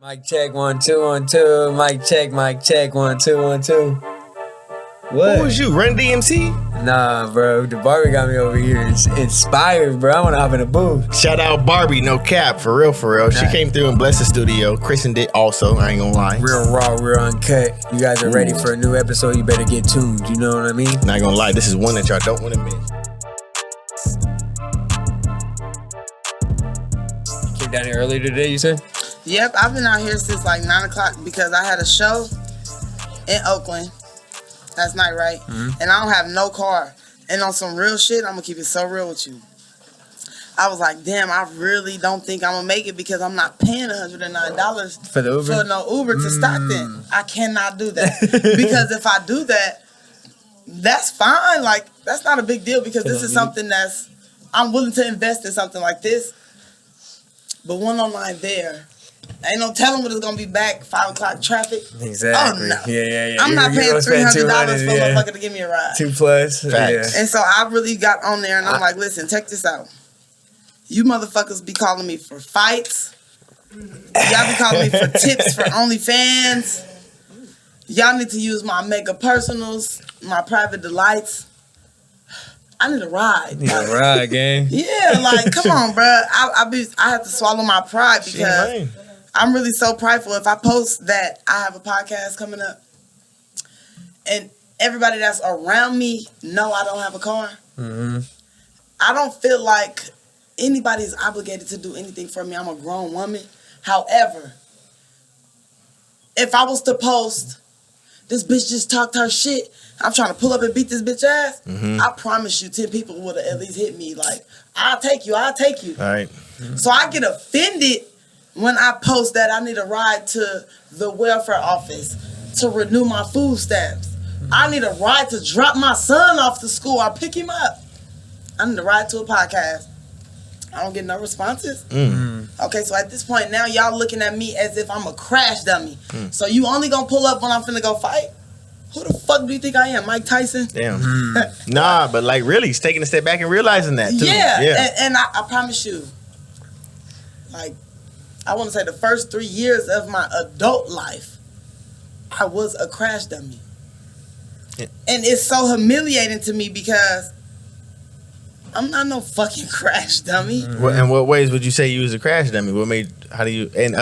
Mic check 1 2 1 2. Mic check 1 2 1 2. What? Who was you? Run DMC? Nah, bro. The Barbie got me over here inspired, bro. I want to hop in a booth. Shout out Barbie, no cap, for real, for real. She came through and blessed the studio. Christened it also, I ain't gonna lie. Real raw, real uncut. You guys are ready for a new episode. You better get tuned. You know what I mean? Not gonna lie, this is one that y'all don't want to miss. You came down here earlier today, you said? Yep, I've been out here since like 9 o'clock because I had a show in Oakland last night, right? Mm-hmm. And I don't have no car. And on some real shit, I'm gonna keep it so real with you. I was like, damn, I really don't think I'm gonna make it because I'm not paying $109 for the Uber? For no Uber to Stockton. I cannot do that. Because if I do that, that's fine. Like, that's not a big deal because this is something that's, I'm willing to invest in something like this. But one online there, ain't no telling what it's gonna be back. 5 o'clock traffic. Exactly. Oh no. Yeah. I'm not paying $300 for a motherfucker to give me a ride. $2+. Yeah. And so I really got on there and I'm like, listen, check this out. You motherfuckers be calling me for fights. Y'all be calling me for tips for OnlyFans. Y'all need to use my mega personals, my private delights. I need a ride. You need a ride, gang. Yeah, like, come on, bro. I have to swallow my pride because I'm really so prideful. If I post that I have a podcast coming up and everybody that's around me know I don't have a car, I don't feel like anybody's obligated to do anything for me. I'm a grown woman. However, if I was to post, this bitch just talked her shit, I'm trying to pull up and beat this bitch ass, I promise you 10 people would have at least hit me like, I'll take you. All right. So I get offended when I post that I need a ride to the welfare office to renew my food stamps. I need a ride to drop my son off to school or pick him up. I need a ride to a podcast. I don't get no responses. Okay, so at this point now, y'all looking at me as if I'm a crash dummy. So you only gonna pull up when I'm finna go fight? Who the fuck do you think I am, Mike Tyson? Damn. Nah, but like really, he's taking a step back and realizing that too. Yeah. And I promise you, like, I want to say the first 3 years of my adult life, I was a crash dummy. Yeah. And it's so humiliating to me because I'm not no fucking crash dummy. Well, in what ways would you say you was a crash dummy? What made? How do you? And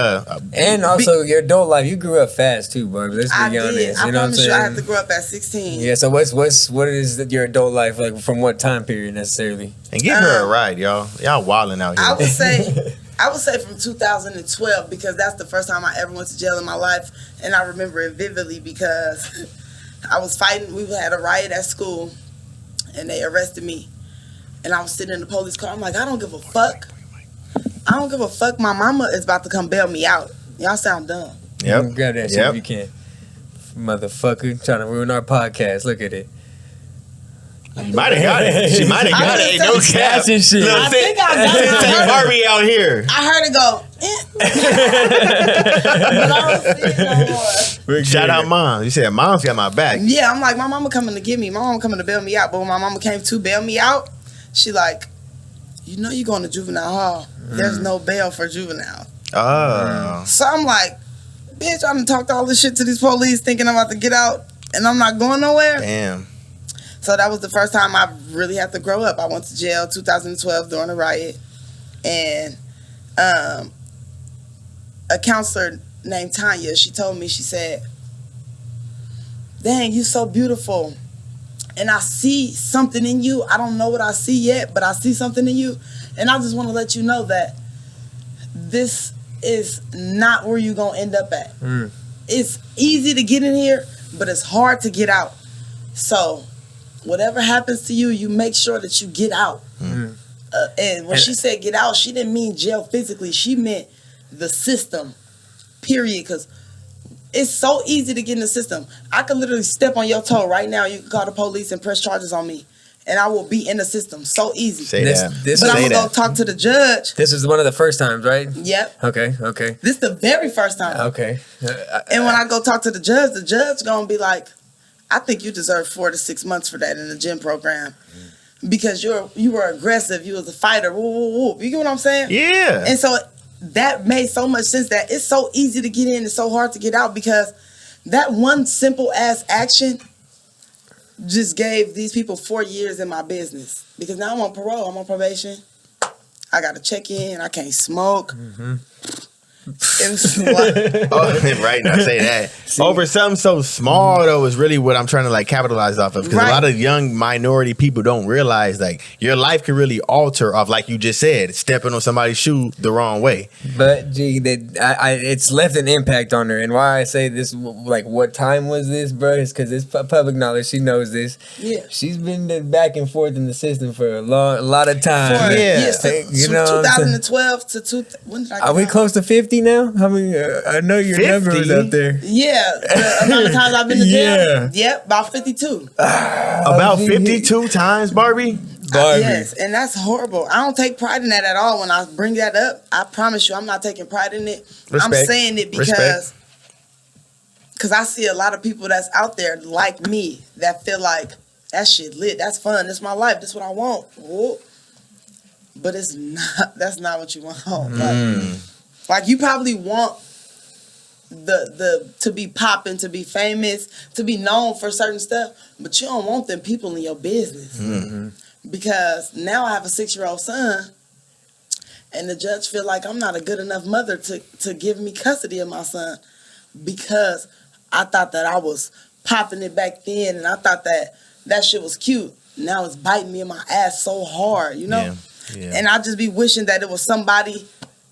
also your adult life. You grew up fast too, bro. Let's be honest. I promise you, I had to grow up at 16. Yeah. So what is your adult life like? From what time period necessarily? And give her a ride, y'all. Y'all wilding out here. I would say from 2012 because that's the first time I ever went to jail in my life, and I remember it vividly because I was fighting. We had a riot at school, and they arrested me. And I was sitting in the police car. I'm like, I don't give a fuck. I don't give a fuck. My mama is about to come bail me out. Y'all sound dumb. Yep. Grab that shit if you can. Motherfucker, trying to ruin our podcast. Look at it. You might have got it. She might have got it. Ain't no cap. And shit. I think I got it. Take Barbie out here. I heard it go. But I don't see it no more. Shout out mom. You said mom's got my back. Yeah, I'm like, my mama coming to get me. My mama coming to bail me out. But when my mama came to bail me out, she like, you know you going to juvenile hall. There's no bail for juvenile. Oh. So I'm like, bitch, I done talked all this shit to these police thinking I'm about to get out and I'm not going nowhere. Damn. So that was the first time I really had to grow up. I went to jail 2012 during a riot. And a counselor named Tanya, she told me, she said, dang, you so beautiful. And I see something in you. I don't know what I see yet, but I see something in you. And I just want to let you know that this is not where you're going to end up at. It's easy to get in here, but it's hard to get out. So whatever happens to you, you make sure that you get out. And when she said get out, she didn't mean jail physically. She meant the system, period. Because it's so easy to get in the system. I could literally step on your toe right now. You can call the police and press charges on me. And I will be in the system. So easy. But I'm going to go talk to the judge. This is one of the first times, right? Yep. Okay. This is the very first time. Okay. And when I go talk to the judge going to be like, I think you deserve 4 to 6 months for that in the gym program. Because you were aggressive. You was a fighter. Woo, woo, woo. You get what I'm saying? Yeah. And so that made so much sense that it's so easy to get in and so hard to get out, because that one simple ass action just gave these people 4 years in my business. Because now I'm on parole, I'm on probation. I got to check in, I can't smoke. It was like, right now, say that. Over something so small, though, is really what I'm trying to like capitalize off of. Because a lot of young minority people don't realize like your life can really alter off, like you just said, stepping on somebody's shoe the wrong way. But gee, it's left an impact on her. And why I say this, like, what time was this, bro? Is because it's public knowledge. She knows this. Yeah, she's been back and forth in the system for a lot of time. You know, 2012 to when did I get Are we out? close to 50 now? How many? I know your 50? number was up there. Yeah, the amount of times I've been to jail. Yep, about 52. About 52 times, Barbie? Yes, and that's horrible. I don't take pride in that at all. When I bring that up, I promise you I'm not taking pride in it. I'm saying it because I see a lot of people that's out there like me that feel like that shit lit, that's fun, that's my life, that's what I want. Whoa. But it's not. That's not what you want. Like you probably want the to be popping, to be famous, to be known for certain stuff, but you don't want them people in your business. Because now I have a 6-year-old son, and the judge feel like I'm not a good enough mother to give me custody of my son, because I thought that I was popping it back then, and I thought that shit was cute. Now it's biting me in my ass so hard, you know? Yeah. And I just be wishing that it was somebody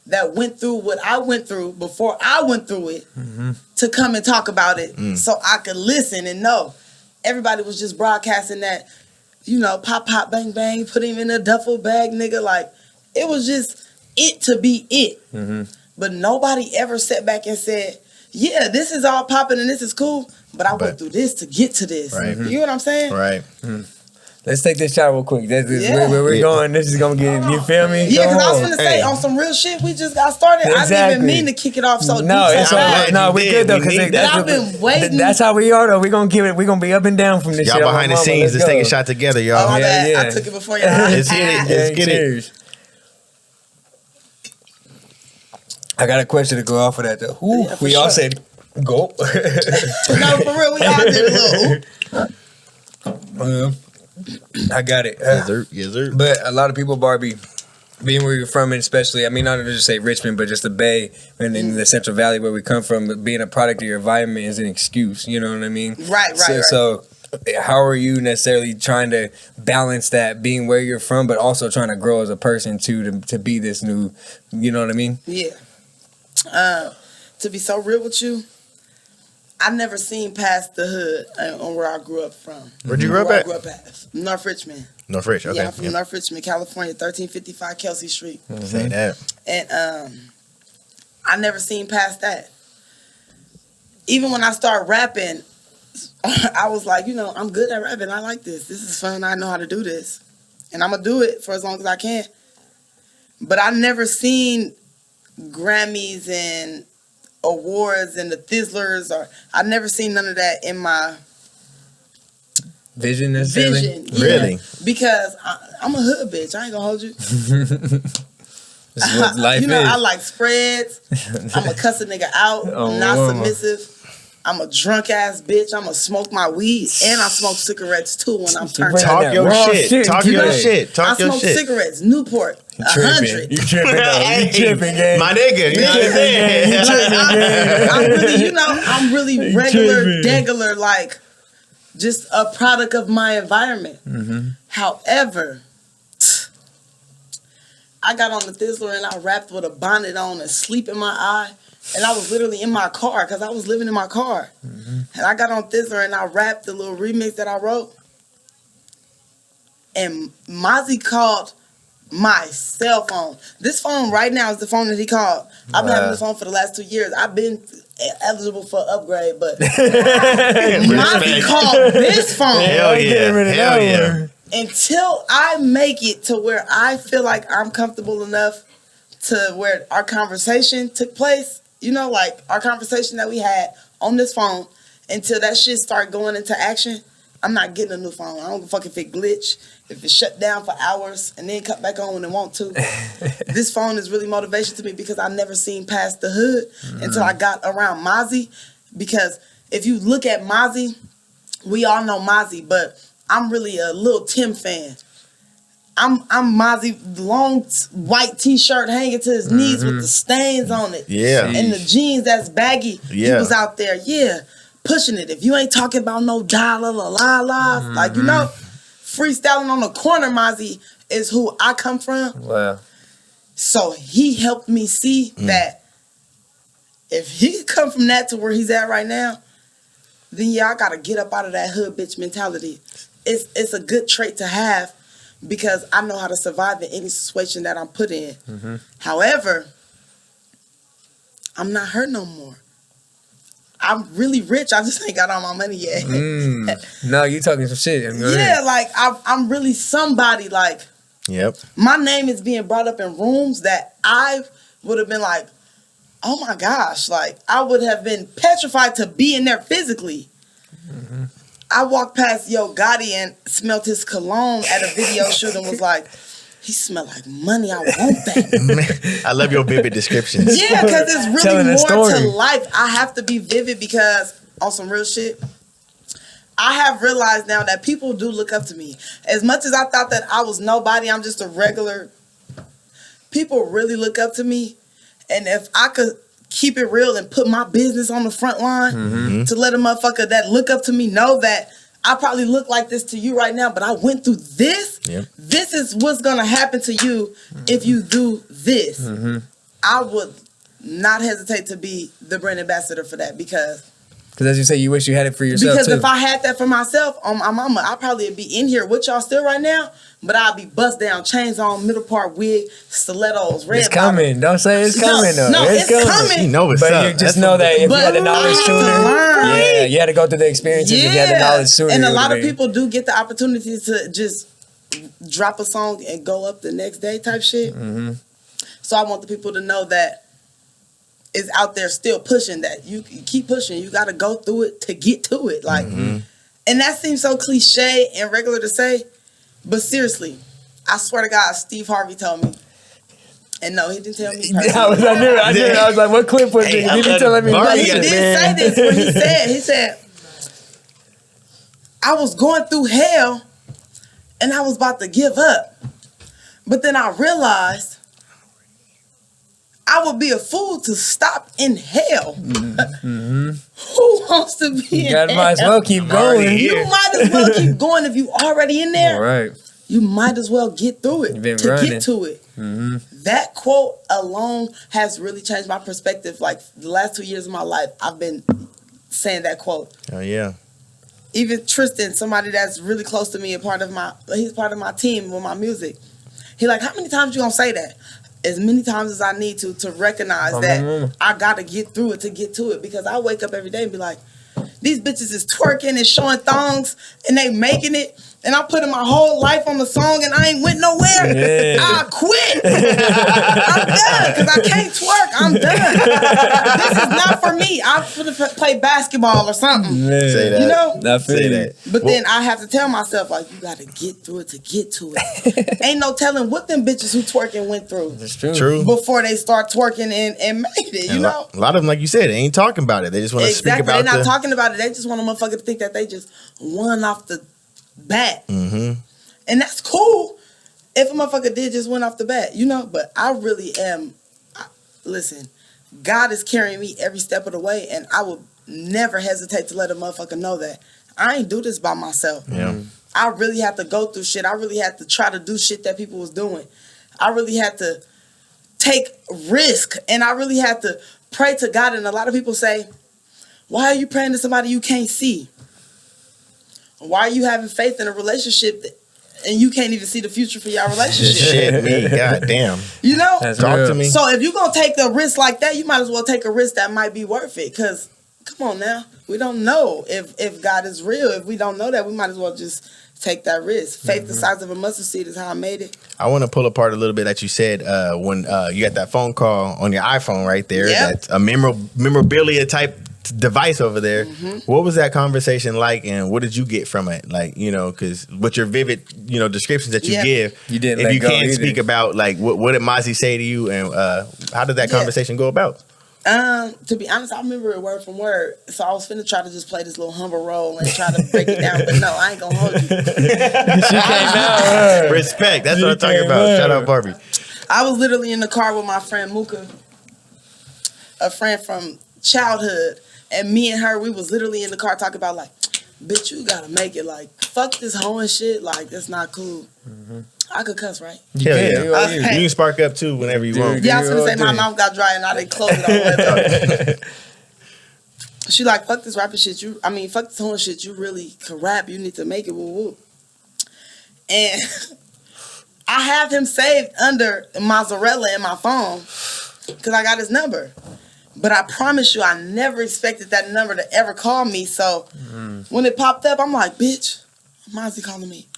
that went through what I went through before I went through it to come and talk about it so I could listen and know. Everybody was just broadcasting that, you know, pop, pop, bang, bang, put him in a duffel bag, nigga. Like, it was just it to be it. But nobody ever sat back and said, yeah, this is all popping and this is cool, but I went through this to get to this. Right. You know what I'm saying? Right. Let's take this shot real quick. Where we're going. This is gonna get. You feel me? Yeah, because I was gonna say on some real shit. We just got started. Exactly. I didn't even mean to kick it off so deep. It's all no. We good though, because I've been waiting. That's how we are though. We're gonna give it. We're gonna be up and down from this. Y'all shit. behind the scenes, let's take a shot together, y'all. Oh, my bad. I took it before y'all. Let's get it. Let's get it. I got a question to go off of that though. We all said go. No, for real, we all did a little. I got it. Yes, sir. But a lot of people, Barbie, being where you're from, and especially, I mean, not to just say Richmond, but just the Bay and in the Central Valley where we come from, being a product of your environment is an excuse. You know what I mean? Right. So how are you necessarily trying to balance that, being where you're from, but also trying to grow as a person too, to be this new, you know what I mean? Yeah. To be so real with you, I never seen past the hood on where I grew up from. Where'd you grow up at? I grew up at North Richmond. North Richmond, okay. Yeah, I'm from North Richmond, California, 1355 Kelsey Street. Say that. And I never seen past that. Even when I started rapping, I was like, you know, I'm good at rapping. I like this. This is fun. I know how to do this. And I'm going to do it for as long as I can. But I never seen Grammys and awards and the Thizzlers, or I never seen none of that in my vision necessarily. Yeah. Really? Because I'm a hood bitch. I ain't gonna hold you. This is what life you know, is. I like spreads. I'm a cuss a nigga out. I'm not submissive. I'm a drunk ass bitch. I'm gonna smoke my weed, and I smoke cigarettes too when I'm turned up. Talk your shit. Talk your shit. Talk your shit. I smoke cigarettes. Newport. 100. You tripping though. You tripping, gang. My nigga. You know what I'm saying? You tripping, gang. I'm really, you know, I'm really regular, degular, like just a product of my environment. However, I got on the Thizzler and I rapped with a bonnet on and sleep in my eye. And I was literally in my car because I was living in my car. And I got on Thizzler and I rapped the little remix that I wrote. And Mozzy called my cell phone. This phone right now is the phone that he called. I've been having this phone for the last 2 years. I've been eligible for upgrade, but Mozzy called this phone. Hell yeah. Until I make it to where I feel like I'm comfortable enough to where our conversation took place, you know, like our conversation that we had on this phone, until that shit start going into action, I'm not getting a new phone. I don't give a fuck if it glitch, if it shut down for hours and then cut back on when it want to. This phone is really motivation to me because I never seen past the hood until I got around Mozzy. Because if you look at Mozzy, we all know Mozzy, but I'm really a Lil Tim fan. I'm Mozzy, long white t-shirt hanging to his knees with the stains on it. Yeah. And the jeans that's baggy. Yeah. He was out there, pushing it. If you ain't talking about no dollar, like, you know, freestyling on the corner, Mozzy is who I come from. Wow. So he helped me see that if he could come from that to where he's at right now, then I gotta get up out of that hood bitch mentality. It's a good trait to have because I know how to survive in any situation that I'm put in. However, I'm not hurt no more. I'm really rich. I just ain't got all my money yet. No, you talking some shit. Like I'm really somebody. Like, my name is being brought up in rooms that I would have been like, oh my gosh, like I would have been petrified to be in there physically. I walked past Yo Gotti and smelled his cologne at a video shoot and was like, he smelled like money. I want that. I love your vivid descriptions. Yeah, because it's really Telling a more story. to life. I have to be vivid because on some real shit, I have realized now that people do look up to me. As much as I thought that I was nobody, I'm just a regular, people really look up to me. And if I could keep it real and put my business on the front line to let a motherfucker that look up to me know that I probably look like this to you right now, but I went through this. This is what's going to happen to you if you do this. I would not hesitate to be the brand ambassador for that because as you say, you wish you had it for yourself because too. if I had that for myself, on my mama, I'd probably be in here with y'all still right now, but I'd be bust down, chains on, middle part wig, stilettos, red It's coming. Don't say it's coming though. No, it's coming. You know it's But up. you just know that if you had the knowledge sooner, you had to go through the experiences. If you had the knowledge sooner, and a lot of people people do get the opportunity to just drop a song and go up the next day type shit. So I want the people to know that is out there still pushing that. You keep pushing. You got to go through it to get to it. Like, and that seems so cliche and regular to say, but seriously, I swear to God, Steve Harvey told me. And no, he didn't tell me. I knew. I was like, what clip was it? He didn't tell me. But he did say this when he said, I was going through hell and I was about to give up. But then I realized I would be a fool to stop in hell. Who wants to be in hell? Might as well keep going. You might as well keep going if you already in there. All right. You might as well get through it to running. get to it. That quote alone has really changed my perspective. Like the last 2 years of my life, I've been saying that quote. Oh yeah. Even Tristan, somebody that's really close to me, he's part of my team with my music. He like, how many times you gonna say that? As many times as I need to recognize that I gotta get through it to get to it, because I wake up every day and be like, these bitches is twerking and showing thongs and they making it, and I'm putting my whole life on the song and I ain't went nowhere. Yeah. I quit. I'm done because I can't twerk. I'm done. This is not for me. I'm finna play basketball or something. Say that. You know? I feel Say you. that. But then I have to tell myself, like, you gotta get through it to get to it. Ain't no telling what them bitches who twerking went through. That's true. True. Before they start twerking and made it, you know? A lot of them, like you said, they ain't talking about it. They just want to speak about They're not talking about it. They just want a motherfucker to think that they just won off the bat. And that's cool if a motherfucker did just win off the bat, you know? But I really am, listen, God is carrying me every step of the way, and I will never hesitate to let a motherfucker know that I ain't do this by myself. I really had to go through shit. I really had to try to do shit that people was doing. I really had to take risk, and I really had to pray to God. And a lot of people say, why are you praying to somebody you can't see? Why are you having faith in a relationship and you can't even see the future for your relationship? Shit, me, goddamn. You know? Talk to me. So if you're going to take a risk like that, you might as well take a risk that might be worth it. Because, come on now, we don't know if God is real. If we don't know that, we might as well just take that risk. Faith the size of a mustard seed is how I made it. I want to pull apart a little bit that you said when you got that phone call on your iPhone right there. Yep. That's a memorabilia type device over there. What was that conversation like, and what did you get from it? Like, you know, because with your vivid, you know, descriptions that you give, you didn't. If let you go can't either. speak about like what did Mozzy say to you, and how did that conversation go about? To be honest, I remember it word from word. So I was finna try to just play this little humble role and try to break it down. But no, I ain't gonna hold you. Respect. That's what I'm talking about. Shout out Barbie. I was literally in the car with my friend Mooka, a friend from childhood. And me and her, we was literally in the car talking about like, bitch, you gotta make it. Like, fuck this hoe and shit. Like, that's not cool. I could cuss, right? Hell yeah. Okay. You can spark up too whenever you want. Yeah, I was gonna say my mouth got dry and I didn't close it all the way. She like, fuck this rapping shit. Fuck this whole shit. You really can rap. You need to make it. Woo woo. And I have him saved under mozzarella in my phone because I got his number. But I promise you, I never expected that number to ever call me. So when it popped up, I'm like, bitch, Mozzy calling me.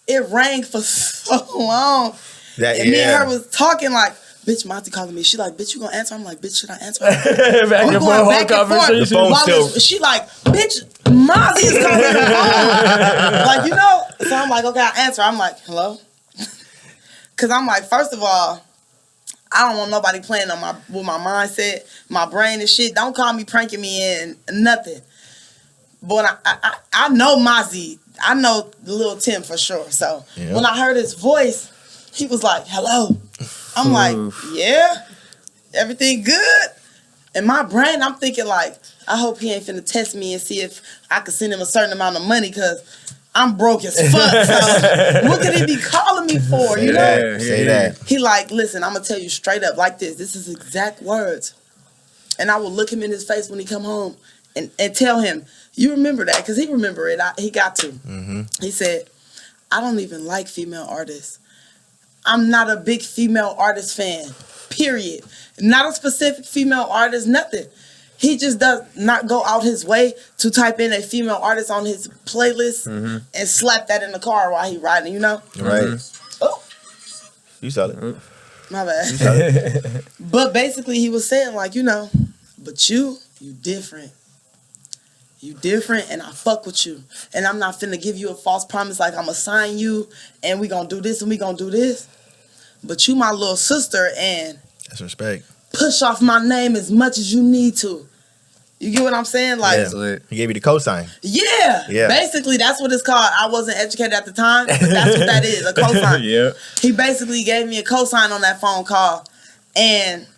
It rang for so long. And me and her was talking like, bitch, Mozzy calling me. She like, bitch, you gonna answer? I'm like, bitch, should I answer? back and forth, whole conversation. The phone still. She like, bitch, Mozzy is calling me. Like, you know? So I'm like, okay, I answer. I'm like, hello? Because I'm like, first of all, I don't want nobody playing on with my mindset, my brain and shit. Don't call me pranking me and nothing. But I know Mozzy. I know Lil Tim for sure. So when I heard his voice, he was like, hello. I'm like, yeah, everything good? In my brain, I'm thinking like, I hope he ain't finna test me and see if I could send him a certain amount of money because I'm broke as fuck. So what could he be calling me for, you know? Say that. He like, listen, I'm gonna tell you straight up like this. This is exact words. And I will look him in his face when he come home and tell him, you remember that? Because he remember it. He got to. He said, I don't even like female artists. I'm not a big female artist fan, period. Not a specific female artist, nothing. He just does not go out his way to type in a female artist on his playlist and slap that in the car while he riding, you know? Right. Oh, You saw it. my bad. But basically he was saying like, you know, but you different. You different and I fuck with you. And I'm not finna give you a false promise like I'm gonna sign you and we gonna do this and we gonna do this. But you my little sister and That's respect. push off my name as much as you need to. You get what I'm saying? Like, He gave you the cosign. yeah. Basically, that's what it's called. I wasn't educated at the time, but that's what that is, a cosign. Yeah. He basically gave me a cosign on that phone call. And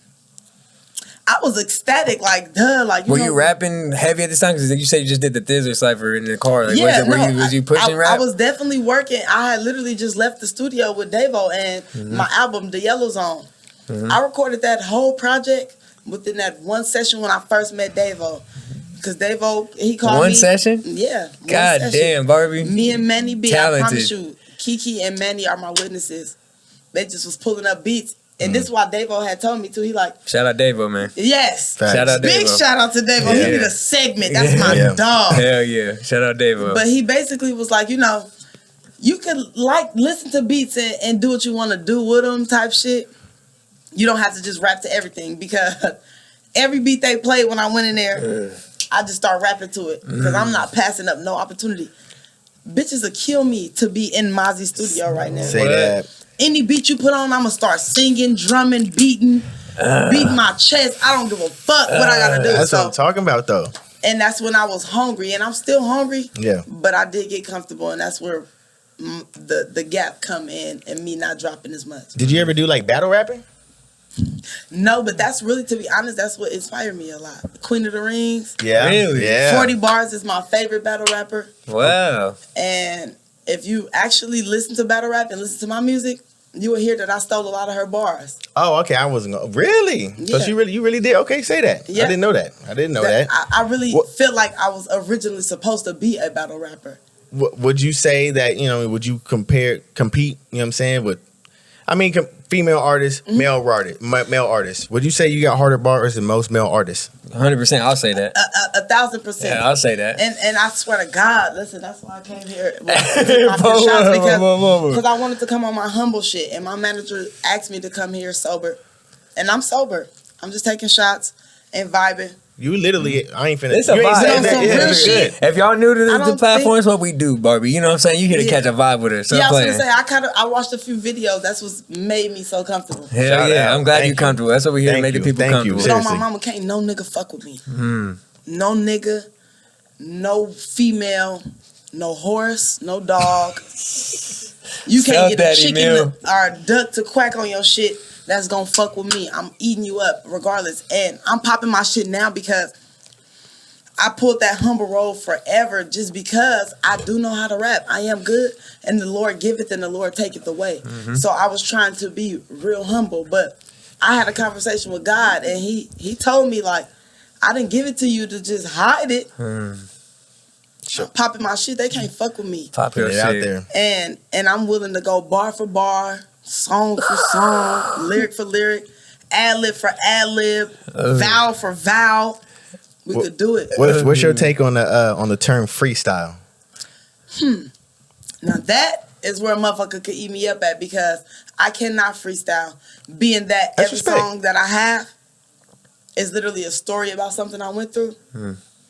I was ecstatic, like, duh. Like, Were you rapping heavy at this time? Because you said you just did the Thizzler cipher in the car. Like, yeah, was you pushing rap? I was definitely working. I had literally just left the studio with Davo and my album, The Yellow Zone. I recorded that whole project within that one session when I first met Davo. Because Davo, he called me. One session? Yeah. God damn, Barbie. Me and Manny B, Talented. I promise you, Kiki and Manny are my witnesses. They just was pulling up beats. And this is why Davo had told me too. He like, shout out Davo, man. yes. Facts. Shout out Big Davo. shout out to Davo. Yeah. He need a segment. That's my dog. Hell yeah. Shout out Davo. But he basically was like, you know, you could like listen to beats and do what you want to do with them type shit. You don't have to just rap to everything because every beat they played when I went in there, I just start rapping to it because I'm not passing up no opportunity. Bitches will kill me to be in Mozzy's studio right now. Say that. Any beat you put on, I'm gonna start singing, drumming, beating my chest. I don't give a fuck what I gotta do. That's what I'm talking about, though. And that's when I was hungry, and I'm still hungry. Yeah. But I did get comfortable, and that's where the gap come in, and me not dropping as much. Did you ever do like battle rapping? No, but that's really, to be honest, that's what inspired me a lot. Queen of the Rings. Yeah. Really? Yeah. 40 Bars is my favorite battle rapper. Wow. And if you actually listen to battle rap and listen to my music, you will hear that I stole a lot of her bars. Oh, okay. I wasn't going. Really? Yeah. So you really did? Okay, say that. Yeah. I didn't know that. I didn't know that. I really feel like I was originally supposed to be a battle rapper. Would you say that, would you compete, you know what I'm saying, with, female artists, male artists. Would you say you got harder bars than most male artists? 100%. I'll say that. 1,000%. Yeah, I'll say that. And I swear to God, listen, that's why I came here. Because I wanted to come on my humble shit. And my manager asked me to come here sober. And I'm sober. I'm just taking shots and vibing. You literally, I ain't finna. It's a you ain't vibe. saying It's that. some Yeah, real it's shit. good. If y'all new to I the don't platforms, what we do, Barbie. You know what I'm saying? You here to Yeah. catch a vibe with her. So Yeah, I was playing. gonna say I watched a few videos. That's what made me so comfortable. Hell Shout yeah, out. I'm glad Thank you're you. comfortable. That's what we're here to Thank make the you. people Thank you. comfortable. But on my Seriously. mama, can't no nigga fuck with me. Mm. No nigga, no female, no horse, no dog. You Sell can't get a Daddy chicken Mill. or a duck to quack on your shit that's gonna fuck with me. I'm eating you up regardless. And I'm popping my shit now because I pulled that humble road forever just because I do know how to rap. I am good, and the Lord giveth and the Lord taketh away. So I was trying to be real humble, but I had a conversation with God, and He told me, like, I didn't give it to you to just hide it. Sure. I'm popping my shit, they can't fuck with me. Pop your Put it shit. out there. And I'm willing to go bar for bar, song for song, lyric for lyric, ad lib for ad lib, vowel for vowel. We could do it. What's your take on the term freestyle? Now that is where a motherfucker could eat me up at because I cannot freestyle. Being that That's every respect. song that I have is literally a story about something I went through.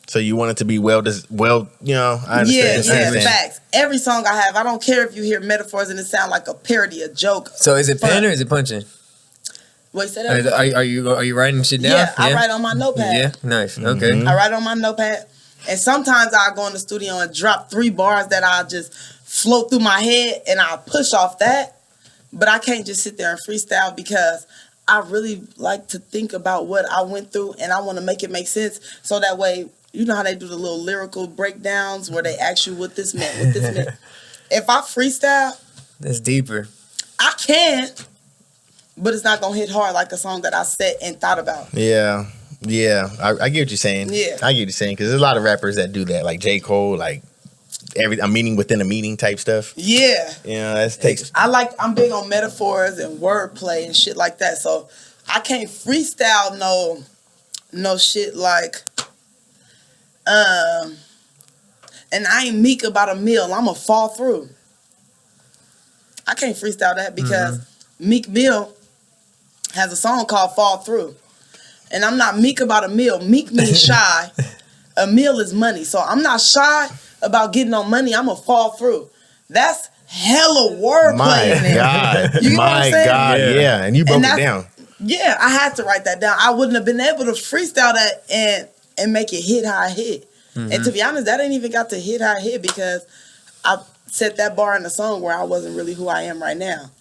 So you want it to be I understand. Yeah, I understand. facts. Every song I have, I don't care if you hear metaphors and it sound like a parody, a joke. So is it Fun. pen or is it punching? Wait, say that. Are you writing shit down? Yeah, I write on my notepad. Yeah, nice. Okay. I write on my notepad. And sometimes I go in the studio and drop 3 bars that I just float through my head and I push off that. But I can't just sit there and freestyle because I really like to think about what I went through and I want to make it make sense. So that way, you know how they do the little lyrical breakdowns where they ask you what this meant, what this meant. If I freestyle, That's deeper. I can, but it's not going to hit hard like a song that I sat and thought about. Yeah. I get what you're saying. Yeah. I get what you're saying because there's a lot of rappers that do that, like J. Cole, like a meaning within a meaning type stuff. Yeah. You know, that takes. I'm big on metaphors and wordplay and shit like that. So I can't freestyle no shit like and I ain't meek about a meal. I'ma fall through. I can't freestyle that because Meek Mill has a song called Fall Through. And I'm not meek about a meal. Meek means shy. A meal is money. So I'm not shy about getting on money. I'ma fall through. That's hella wordplay My in there. God. You know what I'm My saying? God. Yeah. And you broke And it that's- down. Yeah, I had to write that down. I wouldn't have been able to freestyle that and make it hit how I hit. And to be honest, that ain't even got to hit how I hit because I set that bar in the song where I wasn't really who I am right now.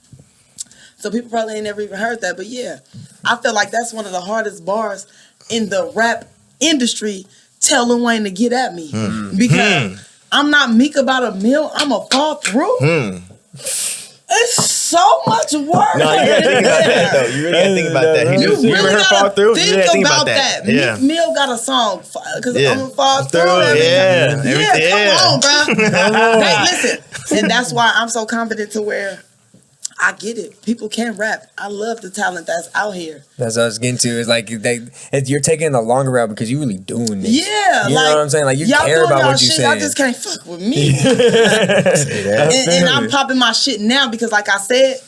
So people probably ain't never even heard that. But yeah, I feel like that's one of the hardest bars in the rap industry. Tell Lil Wayne to get at me. Because I'm not meek about a meal. I'm going to fall through. It's so much work. No, you gotta think about that though. You really gotta think about that. You You ever really heard Fall gotta Through? You think gotta think about that. Yeah. Meek Mill got a song because Yeah. I'm gonna fall through. Yeah. Come on, bro. Hey, listen, and that's why I'm so confident to where I get it. People can rap. I love the talent that's out here. That's what I was getting to. It's like you're taking the longer route because you really doing this. Yeah, You know what I'm saying? Like you y'all care doing about y'all what you shit, saying. y'all just can't fuck with me. Say that. and I'm popping my shit now because, like I said,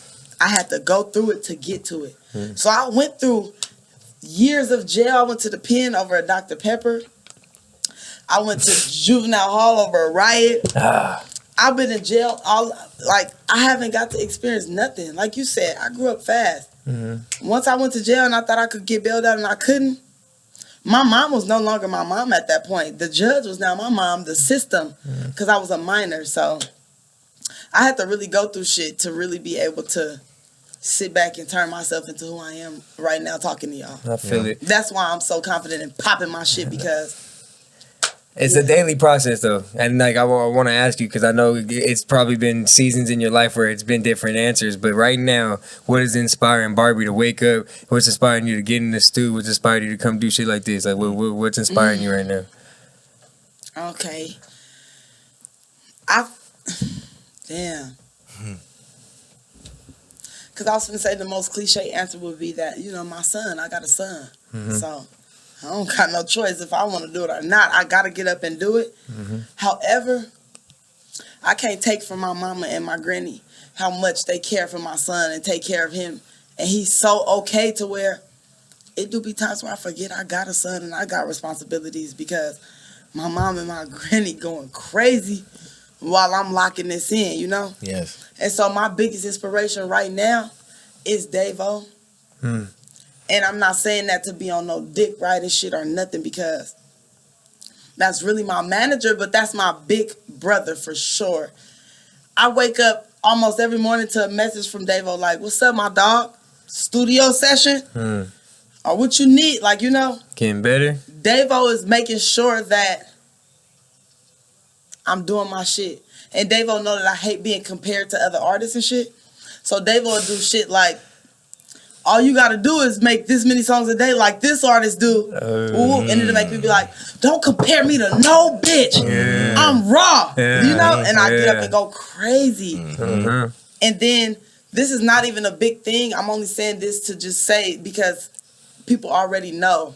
I had to go through it to get to it. So I went through years of jail. I went to the pen over a Dr. Pepper. I went to juvenile hall over a riot. I've been in jail I haven't got to experience nothing. Like you said, I grew up fast. Once I went to jail and I thought I could get bailed out and I couldn't, my mom was no longer my mom at that point. The judge was now my mom, the system, because I was a minor. So I had to really go through shit to really be able to sit back and turn myself into who I am right now talking to y'all. I feel it. That's why I'm so confident in popping my shit because It's a daily process though, and like I want to ask you because I know it's probably been seasons in your life where it's been different answers. But right now, what is inspiring Barbie to wake up? What's inspiring you to get in the stew? What's inspiring you to come do shit like this? Like what's inspiring you right now? okay, damn. Because I was going to say the most cliche answer would be that, my son, I got a son. So I don't got no choice if I want to do it or not. I got to get up and do it. However, I can't take from my mama and my granny how much they care for my son and take care of him. And he's so okay to where it do be times where I forget I got a son and I got responsibilities because my mom and my granny going crazy while I'm locking this in, you know? Yes. And so my biggest inspiration right now is Davo. And I'm not saying that to be on no dick riding shit or nothing because that's really my manager, but that's my big brother for sure. I wake up almost every morning to a message from Davo like, what's up, my dog? Studio session? Or what you need, like, you know? Getting better? Davo is making sure that I'm doing my shit. And Davo know that I hate being compared to other artists and shit. So Davo will do shit like, all you gotta do is make this many songs a day like this artist do. Ooh, and it'll make me be like, don't compare me to no bitch. Yeah. I'm raw. Yeah. You know? And I get up and go crazy. And then, this is not even a big thing. I'm only saying this to just say, because people already know.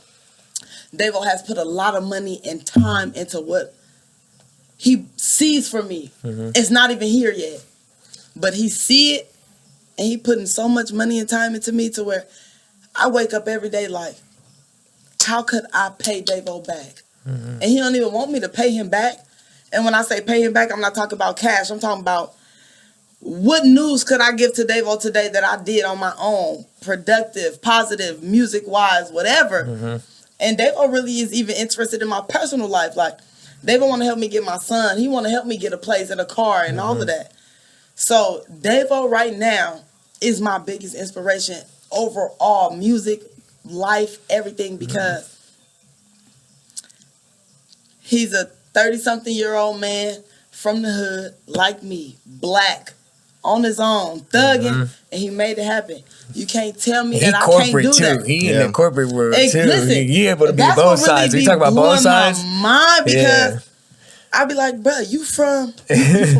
Davo has put a lot of money and time into what he sees for me. It's not even here yet. But he see it. And he putting so much money and time into me to where I wake up every day like, how could I pay Davo back? And he don't even want me to pay him back. And when I say pay him back, I'm not talking about cash. I'm talking about what news could I give to Davo today that I did on my own? Productive, positive, music-wise, whatever. And Davo really is even interested in my personal life. Like, Davo want to help me get my son. He want to help me get a place and a car and all of that. So Davo right now is my biggest inspiration overall, music, life, everything, because he's a 30-something-year-old man from the hood, like me, black, on his own, thugging, and he made it happen. You can't tell me that I can't do that. He in the corporate world too. Listen, he able to be both sides. We talk about both sides. My mind because I'd be like, bro, you from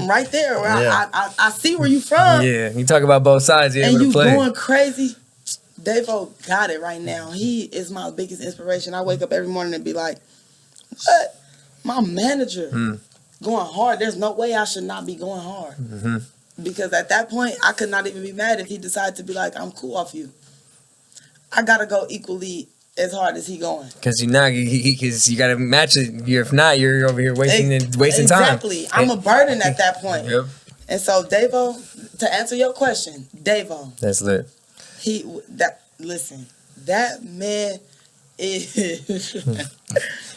right there. Where I see where you from. Yeah, you talk about both sides. And you going crazy. Davo got it right now. He is my biggest inspiration. I wake up every morning and be like, what? My manager going hard. There's no way I should not be going hard. Because at that point, I could not even be mad if he decided to be like, I'm cool off you. I got to go equally as hard as he going. Because you got to match it. If not, you're over here wasting time. Exactly. I'm a burden at that point. And so, Davo, to answer your question, Davo. That's lit. Listen, that man is...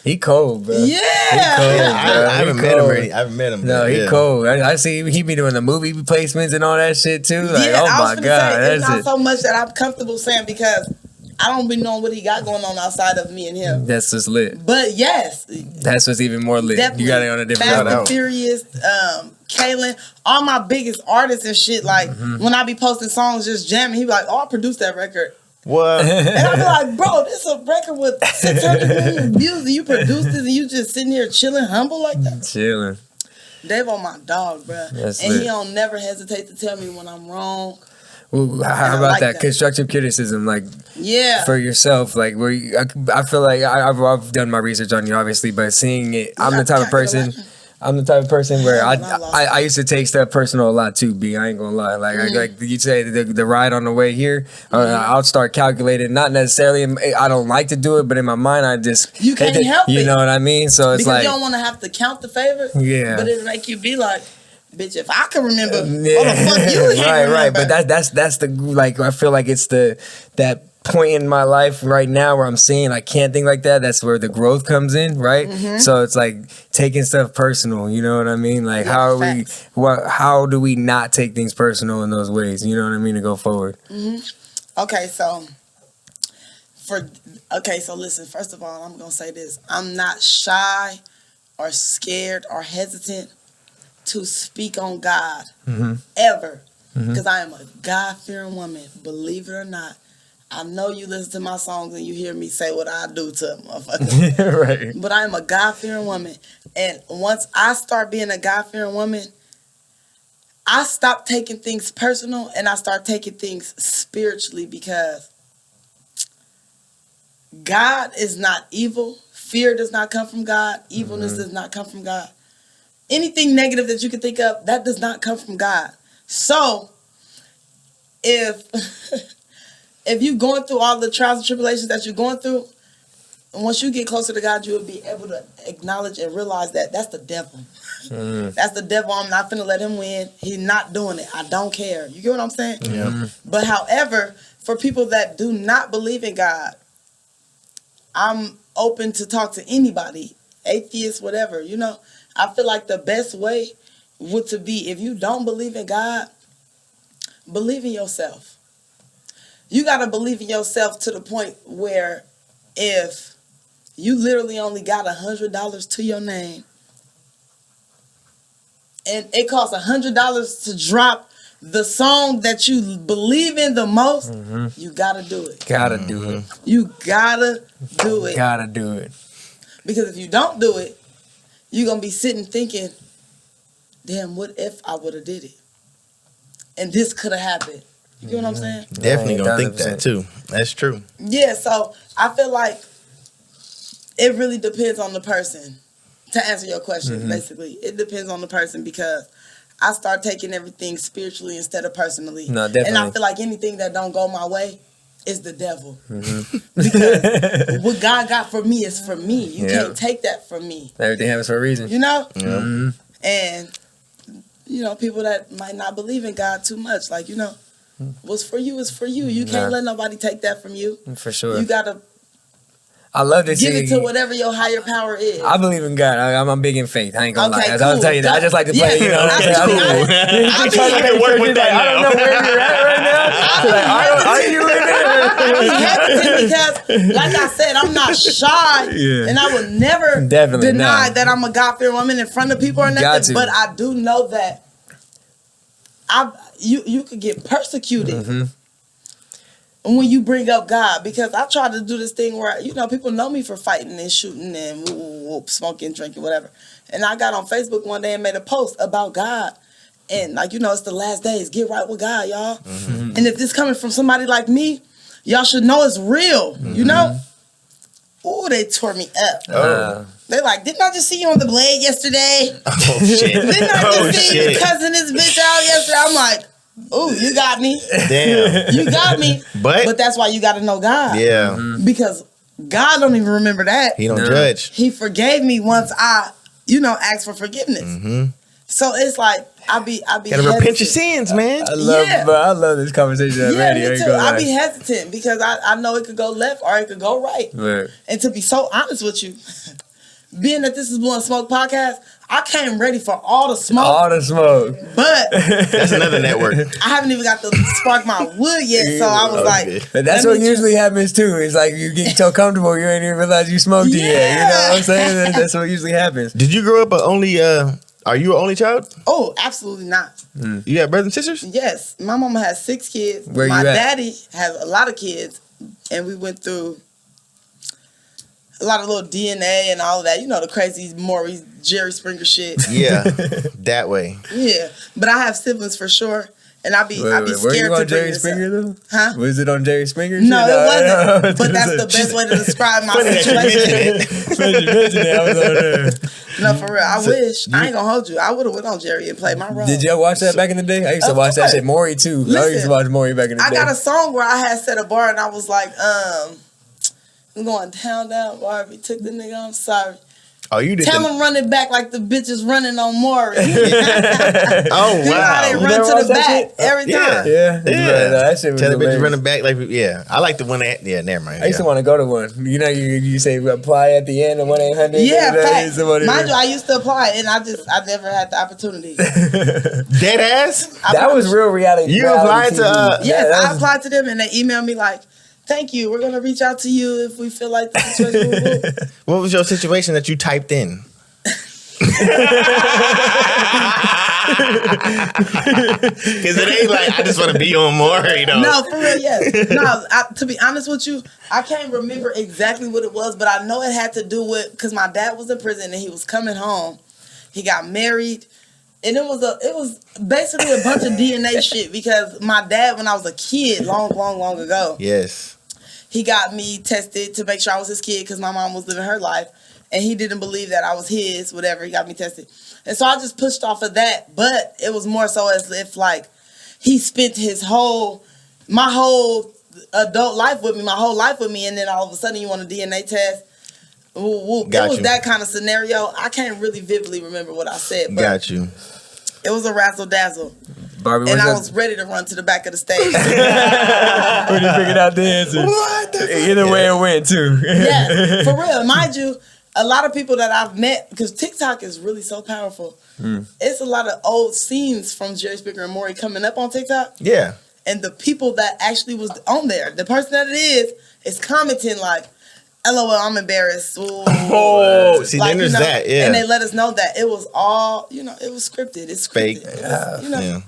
He cold, bro. Yeah. He cold, I haven't met him already. I haven't met him. No, he cold. I see he be doing the movie placements and all that shit too. Like, yeah, oh my God. It's not so much that I'm comfortable saying because I don't be knowing what he got going on outside of me and him. That's just lit. But yes. That's what's even more lit. Definitely. You got it on a different level. Fast and Furious, Kaylin, all my biggest artists and shit, like when I be posting songs just jamming, he be like, oh, I produced that record. What? And I be like, bro, this is a record with 600 million views and you produced it and you just sitting here chilling, humble like that? Chilling. Davo my dog, bro. That's and lit. he don't never hesitate to tell me when I'm wrong. Well, how about that constructive criticism, like for yourself, like where I feel like I've done my research on you, obviously, but seeing it, I'm the type of person where I used to take stuff personal a lot too. I ain't gonna lie, like you say the ride on the way here, I'll start calculating. Not necessarily, I don't like to do it, but in my mind, you can't help it. You know what I mean? So it's because you don't want to have to count the favors. Yeah, but it'll make you be like, bitch, if I can remember, what the fuck you can't remember? But that's the like. I feel like it's that point in my life right now where I'm seeing I can't think like that. That's where the growth comes in, right? So it's like taking stuff personal. You know what I mean? Like how do we not take things personal in those ways? You know what I mean, to go forward. Okay, so listen. First of all, I'm gonna say this: I'm not shy or scared or hesitant to speak on God ever, because I am a God-fearing woman. Believe it or not. I know you listen to my songs and you hear me say what I do to a motherfucker. Right. But I am a God-fearing woman. And once I start being a God-fearing woman, I stop taking things personal and I start taking things spiritually, because God is not evil. Fear does not come from God. Evilness does not come from God. Anything negative that you can think of, that does not come from God. So, if if you're going through all the trials and tribulations that you're going through, and once you get closer to God, you'll be able to acknowledge and realize that that's the devil. That's the devil. I'm not finna let him win. He's not doing it. I don't care. You get what I'm saying? Yeah. But however, for people that do not believe in God, I'm open to talk to anybody, atheist, whatever. You know, I feel like the best way would to be, if you don't believe in God, believe in yourself. You got to believe in yourself to the point where if you literally only got $100 to your name, and it costs $100 to drop the song that you believe in the most, you gotta do it. Gotta do it. You gotta do it. Gotta do it. Because if you don't do it, you're gonna be sitting thinking, damn, what if I would have did it? And this could have happened. You get what I'm saying? Definitely gonna think 100%. that too. That's true. Yeah, so I feel like it really depends on the person. To answer your question, basically, it depends on the person because I start taking everything spiritually instead of personally. No, definitely. And I feel like anything that don't go my way is the devil. Because what God got for me is for me. You can't take that from me. Everything happens for a reason. You know? Yeah. And, you know, people that might not believe in God too much, like, you know, what's for you is for you. You can't let nobody take that from you. For sure. You got to I love to give see it to whatever your higher power is. I believe in God. I'm big in faith. I ain't gonna Okay, lie. cool. I'll tell you that. I just like to play, you know. I can work with that I don't know where you're at right now. Are you in there? Because, like I said, I'm not shy, and I would never Definitely deny not. that I'm a God-fearing woman in front of people or Got nothing. to. But I do know that you could get persecuted when you bring up God, because I try to do this thing where, you know, people know me for fighting and shooting and smoking, drinking, whatever. And I got on Facebook one day and made a post about God. And, like, you know, it's the last days. Get right with God, y'all. And if this coming from somebody like me, y'all should know it's real, you know? Ooh, they tore me up. They like, didn't I just see you on the blade yesterday? Oh shit. Didn't I just see you cussing this bitch out yesterday? I'm like, ooh, you got me. Damn. You got me. But that's why you got to know God. yeah, Because God don't even remember that. he don't judge. He forgave me once I, you know, asked for forgiveness. So it's like, I be Gotta repent your sins, man. I love this conversation on Yeah, radio. me too. I be hesitant because I know it could go left or it could go right. Right. And to be so honest with you, being that this is Blowing Smoke podcast, I came ready for all the smoke. All the smoke. But That's another network. I haven't even got to spark my wood yet. So I was like, But that's what usually happens too. It's like you get so comfortable you ain't even realize you smoked it yet. You know what I'm saying? That's what usually happens. Did you grow up are you an only child? oh, absolutely not. You got brothers and sisters? Yes, my mama has 6 kids. Where my you at? daddy has a lot of kids, and we went through a lot of little DNA and all of that. You know, the crazy Maury, Jerry Springer shit. Yeah, that way. Yeah, but I have siblings for sure, and I be Were scared you to on bring Jerry this up. Springer though? Huh? Was it on Jerry Springer? No, shit? it wasn't. No, But that's the best way to describe my Funny that you situation. mentioned it. You mentioned it. I was on there. No, for real. I wish. I ain't gonna hold you. I would have went on Jerry and played my role. Did y'all watch that back in the day? I used to Of watch that course. shit. Maury too. I used Listen, to watch Maury back in the day. I got a song where I had set a bar and I was like, I'm going down, Barbie. Took the nigga, I'm sorry. Oh, you did. Tell them run it back like the bitches running on Maury. Oh, You know how they wow. run never to watched the that back shit? every Yeah. time. Yeah, Yeah. that shit was Tell the bitch hilarious. running back like I like the one that never mind. I used to want to go to one. You know, you say apply at the end of 1-800. Yeah, fact. Somebody- Mind you, I used to apply and I never had the opportunity. Dead ass. That was real reality. You reality applied to, TV. Yes, that I was- applied to them and they emailed me like, thank you, we're going to reach out to you if we feel like the situation will move. What was your situation that you typed in? Because it ain't like I just want to be on more, you know. No, for real, yes. No, to be honest with you, I can't remember exactly what it was, but I know it had to do with, because my dad was in prison and he was coming home. He got married. And it was basically a bunch of DNA shit, because my dad, when I was a kid, long ago, Yes. he got me tested to make sure I was his kid because my mom was living her life. And he didn't believe that I was his, whatever. He got me tested. And so I just pushed off of that. But it was more so as if, like, he spent my whole adult life with me, my whole life with me, and then all of a sudden you want a DNA test. It was that kind of scenario. I can't really vividly remember what I said, but got you. It was a razzle dazzle. Barbie, and I was ready to run to the back of the stage. when you figured out the answer. What the Either way it went too. Yeah, for real. Mind you, a lot of people that I've met, because TikTok is really so powerful. It's a lot of old scenes from Jerry Speaker and Maury coming up on TikTok. Yeah. And the people that actually was on there, the person that it is commenting like, LOL, I'm embarrassed. Ooh. Oh, see, then there's that, yeah. And they let us know that it was all, it was scripted. It's scripted. Fake.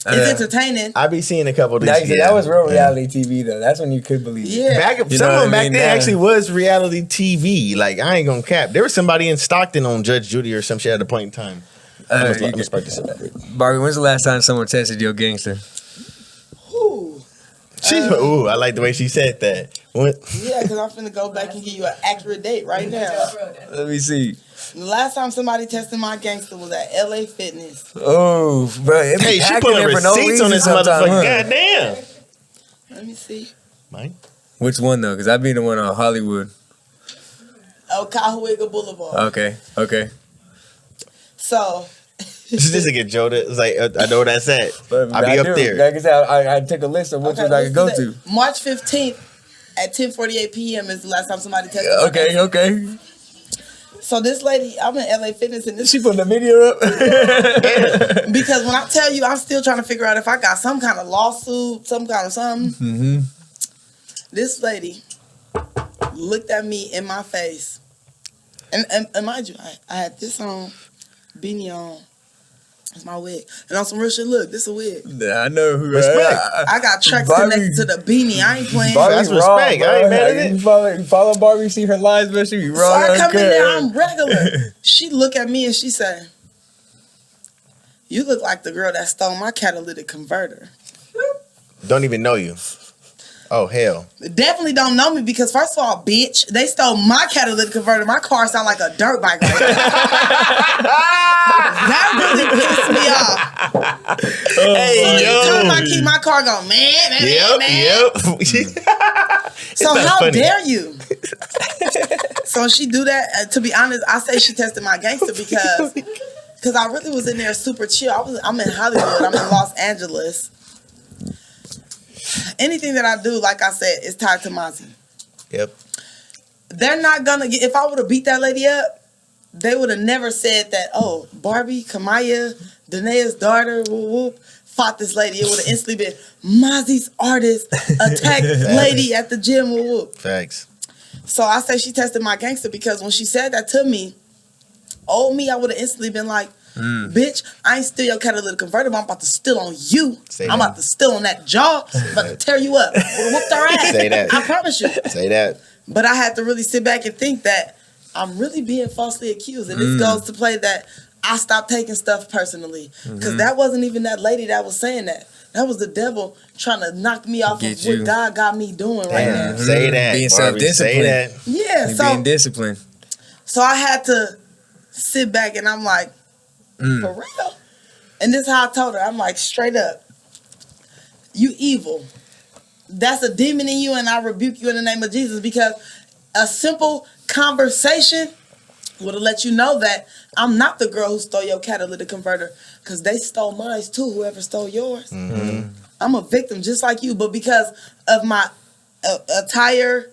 It's entertaining. I be seeing a couple of these. That was real reality TV though. That's when you could believe it. Yeah. Some of them back then actually was reality TV. Like, I ain't gonna cap. There was somebody in Stockton on Judge Judy or some shit at a point in time. Barbie, when's the last time someone tested your gangster? I like the way she said that. What? Yeah, because I'm finna go back and give you an accurate date right now. Let me see. The last time somebody tested my gangster was at LA Fitness. Oh, bro. Hey, she pulling receipts on this motherfucker. Goddamn. Let me see. Mine? Which one, though? Because I be the one on Hollywood. Oh, Cahuenga Boulevard. Okay. So... This is a get Joe. It's like, I know where that's at. I'll be up there. Like I said, I took a list of which ones I could go to. March 15th at 10:48 p.m. is the last time somebody tested. Okay. So this lady, I'm in LA Fitness, and she putting the video up. Because when I tell you, I'm still trying to figure out if I got some kind of lawsuit, some kind of something. Mm-hmm. This lady looked at me in my face, and mind you, I had this on, beanie on. That's my wig. And on some real shit, look, this a wig. Yeah, I know who I got tracks connected to the beanie. I ain't playing. Barbie's That's respect. I ain't mad at it. You follow Barbie, see her lines, but she be wrong. So I come in there, I'm regular. She look at me and she say, "You look like the girl that stole my catalytic converter." Don't even know you. Oh, hell. Definitely don't know me because, first of all, bitch, they stole my catalytic converter. My car sound like a dirt bike right now. That really pissed me off. Hey, yo. I keep my car going, man. Yep. So how dare you? So she do that. To be honest, I say she tested my gangster because I really was in there super chill. I'm in Hollywood. I'm in Los Angeles. Anything that I do, like I said, is tied to Mozzy. Yep. They're not gonna get. If I would have beat that lady up, they would have never said that. Oh, Barbie, Kamaya, Danae's daughter, fought this lady. It would have instantly been Mozzy's artist attacked lady at the gym. Facts. So I say she tested my gangster because when she said that to me, old me, I would have instantly been like, bitch, I ain't steal your catalytic converter, but I'm about to steal on you. I'm about to steal on that jaw. I'm about to tear you up. Whoop their ass. Say that. I promise you. Say that. But I had to really sit back and think that I'm really being falsely accused. And this goes to play that I stopped taking stuff personally. Because that wasn't even that lady that was saying that. That was the devil trying to knock me off of what God got me doing right now. Say that. Being Barbie, self-disciplined. say that. Yeah. Being disciplined. So I had to sit back and I'm like, for real? And this is how I told her. I'm like, straight up, you evil. That's a demon in you and I rebuke you in the name of Jesus because a simple conversation would have let you know that I'm not the girl who stole your catalytic converter because they stole mine too, whoever stole yours. I'm a victim just like you, but because of my attire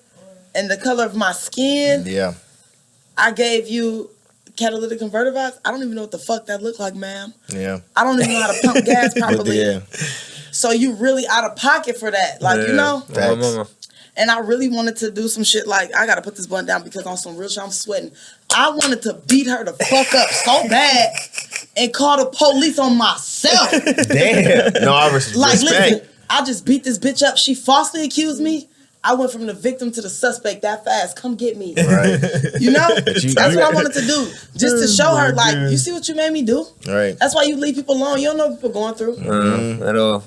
and the color of my skin, I gave you catalytic converter vibes. I don't even know what the fuck that looked like, ma'am. Yeah. I don't even know how to pump gas properly. So you really out of pocket for that. Like, you know? And I really wanted to do some shit like, I got to put this button down because on some real shit, I'm sweating. I wanted to beat her the fuck up so bad and call the police on myself. Damn. No, I respect. Like, listen, I just beat this bitch up. She falsely accused me. I went from the victim to the suspect that fast. Come get me. Right. You know? That's what I wanted to do. Just to show her, like, you see what you made me do? Right. That's why you leave people alone. You don't know what people going through. At all.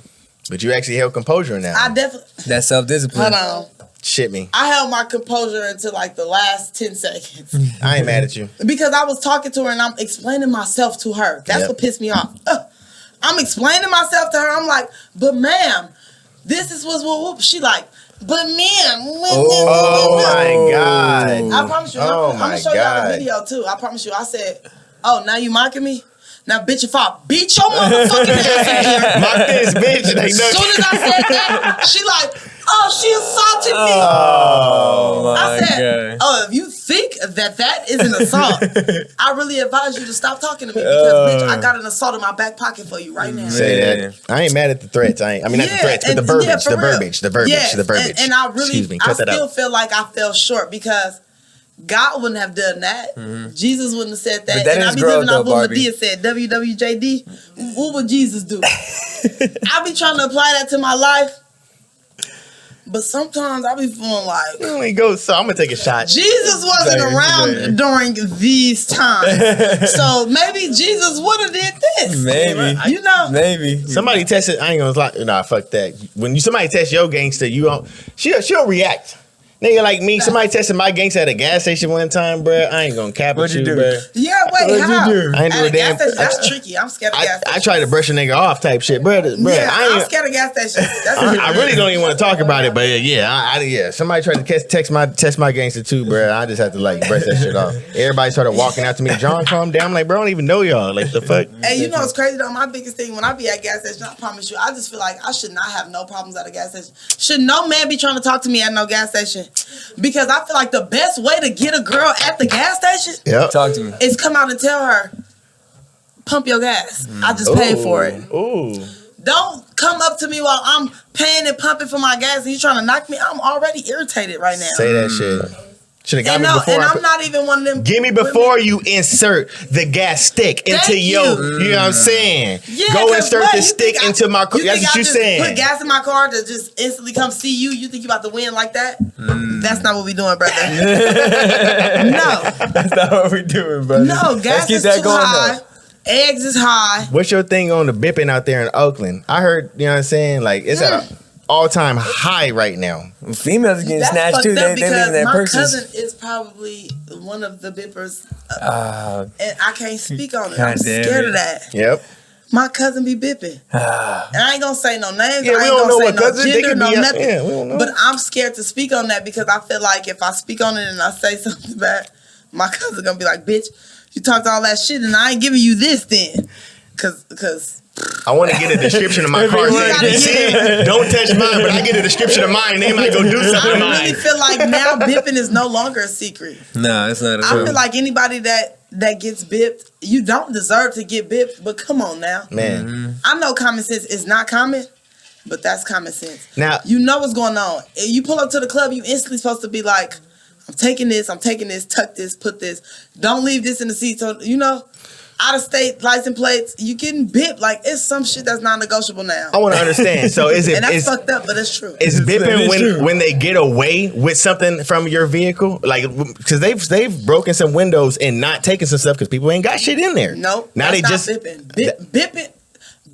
But you actually held composure now. I definitely... That's self-discipline. Hold on. Shit me. I held my composure until like the last 10 seconds. I ain't mad at you. Because I was talking to her and I'm explaining myself to her. That's what pissed me off. I'm explaining myself to her. I'm like, but ma'am, this is what's whoop. She like, But man, Oh my God. I promise you, I'm gonna show y'all the video too. I promise you. I said, "Oh, now you mocking me? Now, bitch, if I beat your motherfucking ass in here, mock this bitch." As soon as I said that, she like, "Oh, she assaulted me." Oh my I said, God. "Oh, if you think that is an assault, I really advise you to stop talking to me because, bitch, I got an assault in my back pocket for you right now." Say that. I ain't mad at the threats. Not the threats, but the verbiage. The verbiage. And I really, Excuse me, I cut that still out. feel like I fell short because God wouldn't have done that. Jesus wouldn't have said that. But that and is I be growth, living off though, what Barbie. Medea said, WWJD. What would Jesus do? I be trying to apply that to my life. But sometimes I be feeling like So I'm gonna take a shot. Jesus wasn't around during these times. So maybe Jesus would have did this. Maybe. You know? Maybe. Somebody tested. I ain't gonna lie. Nah, fuck that. When somebody test your gangster, you don't. She'll react. Nigga like me, somebody tested my gangster at a gas station one time, bro. I ain't gonna cap with What'd you do? bro. Yeah, wait, What'd how? you do? I ain't do At a a gas damn. station, that's tricky. I'm scared of gas stations. I tried to brush a nigga off type shit, bro. Yeah, I'm I scared of gas stations. That's I really don't even want to talk about it, but yeah. Somebody tried to test my gangster too, bro. I just had to like brush that shit off. Everybody started walking out to me. John, calm down. I'm like, bro, I don't even know y'all. Like, the fuck? Hey, you know what's crazy though? My biggest thing when I be at gas station, I promise you, I just feel like I should not have no problems at a gas station. Should no man be trying to talk to me at no gas station? Because I feel like the best way to get a girl at the gas station Talk to me. is come out and tell her, pump your gas. I just paid for it. Ooh. Don't come up to me while I'm paying and pumping for my gas and you trying to knock me. I'm already irritated right now. Say that shit. Should have got And, me no, before. and I'm not even one of them. Give me before you insert the gas stick into Thank your. you. You know what I'm saying? Yeah, Go 'cause insert what? the You stick think into my. You That's think what I you just saying. put gas in my car to just instantly come see you? You think you about to win like that? That's not what we doing, brother. No, That's not what we're doing, brother. no, Let's gas keep is that too going, high. Eggs is high. What's your thing on the bipping out there in Oakland? I heard, you know what I'm saying? Like, it's at an all-time high right now. though. Females are getting That's snatched fucked too. up They leaving because their my purses. cousin is probably one of the bippers, and I can't speak on it. God I'm damn scared it. of that. Yep. My cousin be bipping, and I ain't gonna say no names. Yeah, I we ain't don't know gonna say what no cousin. They gender, could no be. nothing. Yeah, we don't know. But I'm scared to speak on that because I feel like if I speak on it and I say something bad, my cousin gonna be like, "Bitch, you talked all that shit and I ain't giving you this then." Cause I want to get a description of my car. Everyone Saying, don't touch mine, but I get a description of mine. They might go do something I to mine. really feel like now bipping is no longer a secret. No, it's not. I feel like anybody that gets bipped, you don't deserve to get bipped, but come on now. Man. I know common sense is not common, but that's common sense. Now, You know what's going on. If you pull up to the club, you instantly supposed to be like, I'm taking this, tuck this, put this. Don't leave this in the seat. So, you know, out of state license plates, you getting bipped. Like, it's some shit that's non-negotiable now. I want to understand. So is it And that's is, fucked up, but it's true. is bipping It's true. when they get away with something from your vehicle? Like, because they've broken some windows and not taken some stuff because people ain't got shit in there. Nope. Now that's they not just bipping.